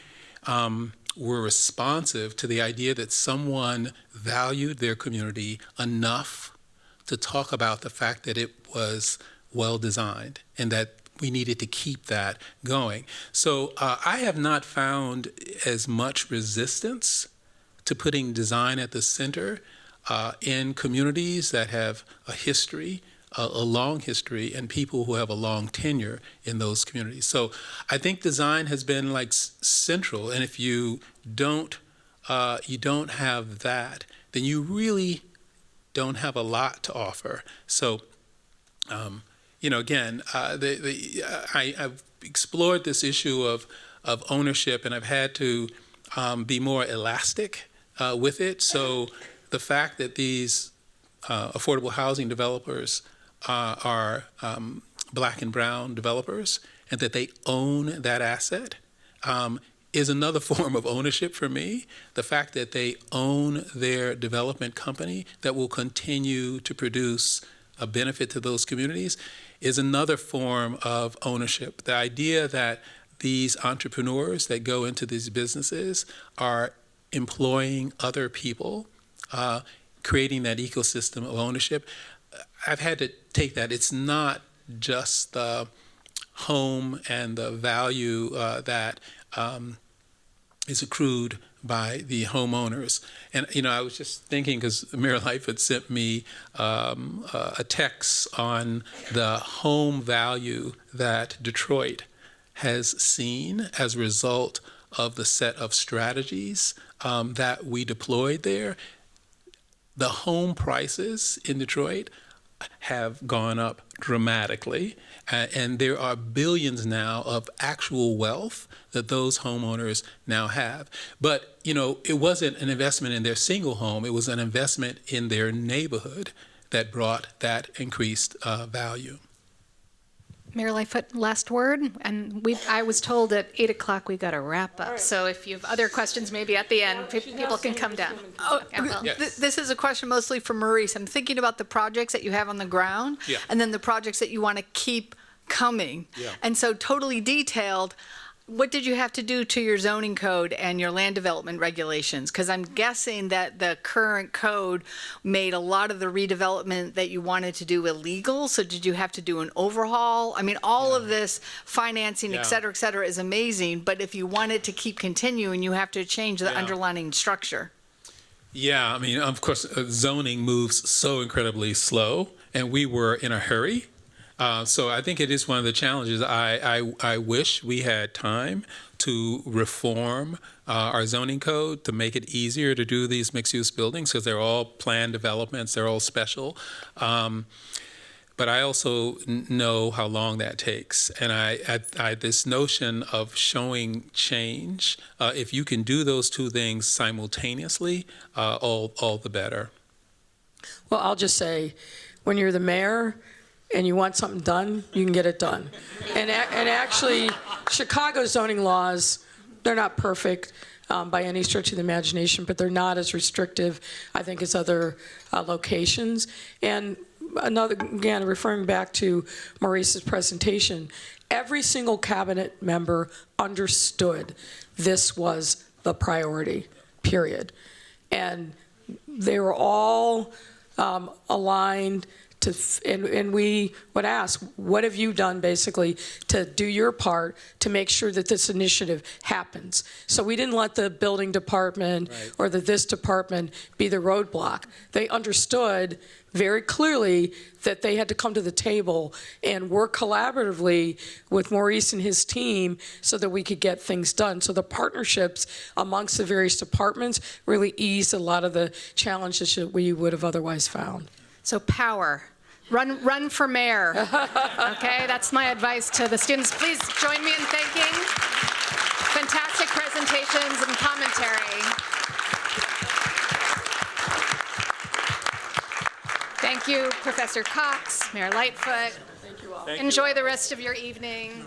were responsive to the idea that someone valued their community enough to talk about the fact that it was well designed and that we needed to keep that going. So I have not found as much resistance to putting design at the center in communities that have a history, a long history, and people who have a long tenure in those communities. So I think design has been central, and if you don't have that, then you really don't have a lot to offer. So again, I've explored this issue of ownership, and I've had to be more elastic with it. So the fact that these affordable housing developers are black and brown developers, and that they own that asset is another form of ownership for me. The fact that they own their development company that will continue to produce a benefit to those communities is another form of ownership. The idea that these entrepreneurs that go into these businesses are employing other people, creating that ecosystem of ownership, I've had to take that. It's not just the home and the value that is accrued by the homeowners. And, I was just thinking, because Mayor Lightfoot sent me a text on the home value that Detroit has seen as a result of the set of strategies that we deployed there. The home prices in Detroit have gone up dramatically, and there are billions now of actual wealth that those homeowners now have. But, it wasn't an investment in their single home, it was an investment in their neighborhood that brought that increased value. Mayor Lightfoot, last word. And I was told at 8 o'clock we got to wrap up. So if you have other questions, maybe at the end, people can come down. Oh, Yeah, well. Yes. this is a question mostly for Maurice. I'm thinking about the projects that you have on the ground, Yeah. and then the projects that you want to keep coming. Yeah. And so totally detailed, what did you have to do to your zoning code and your land development regulations? Because I'm guessing that the current code made a lot of the redevelopment that you wanted to do illegal. So did you have to do an overhaul? I mean, all of this financing, Yeah. et cetera, is amazing. But if you want it to keep continuing, you have to change the Yeah. underlying structure. Yeah, of course, zoning moves so incredibly slow, and we were in a hurry. So I think it is one of the challenges. I wish we had time to reform our zoning code to make it easier to do these mixed-use buildings, because they're all planned developments, they're all special. But I also know how long that takes. And I this notion of showing change, if you can do those two things simultaneously, all the better. Well, I'll just say, when you're the mayor and you want something done, you can get it done. And actually, Chicago zoning laws, they're not perfect by any stretch of the imagination, but they're not as restrictive, I think, as other locations. And again, referring back to Maurice's presentation, every single cabinet member understood this was the priority, period. And they were all aligned and we would ask, what have you done basically to do your part to make sure that this initiative happens? So we didn't let the building department or this department be the roadblock. They understood very clearly that they had to come to the table and work collaboratively with Maurice and his team so that we could get things done. So the partnerships amongst the various departments really eased a lot of the challenges that we would have otherwise found. So power. Run for mayor. Okay, that's my advice to the students. Please join me in thanking. Fantastic presentations and commentary. Thank you, Professor Cox, Mayor Lightfoot. Thank you all. Enjoy the rest of your evening.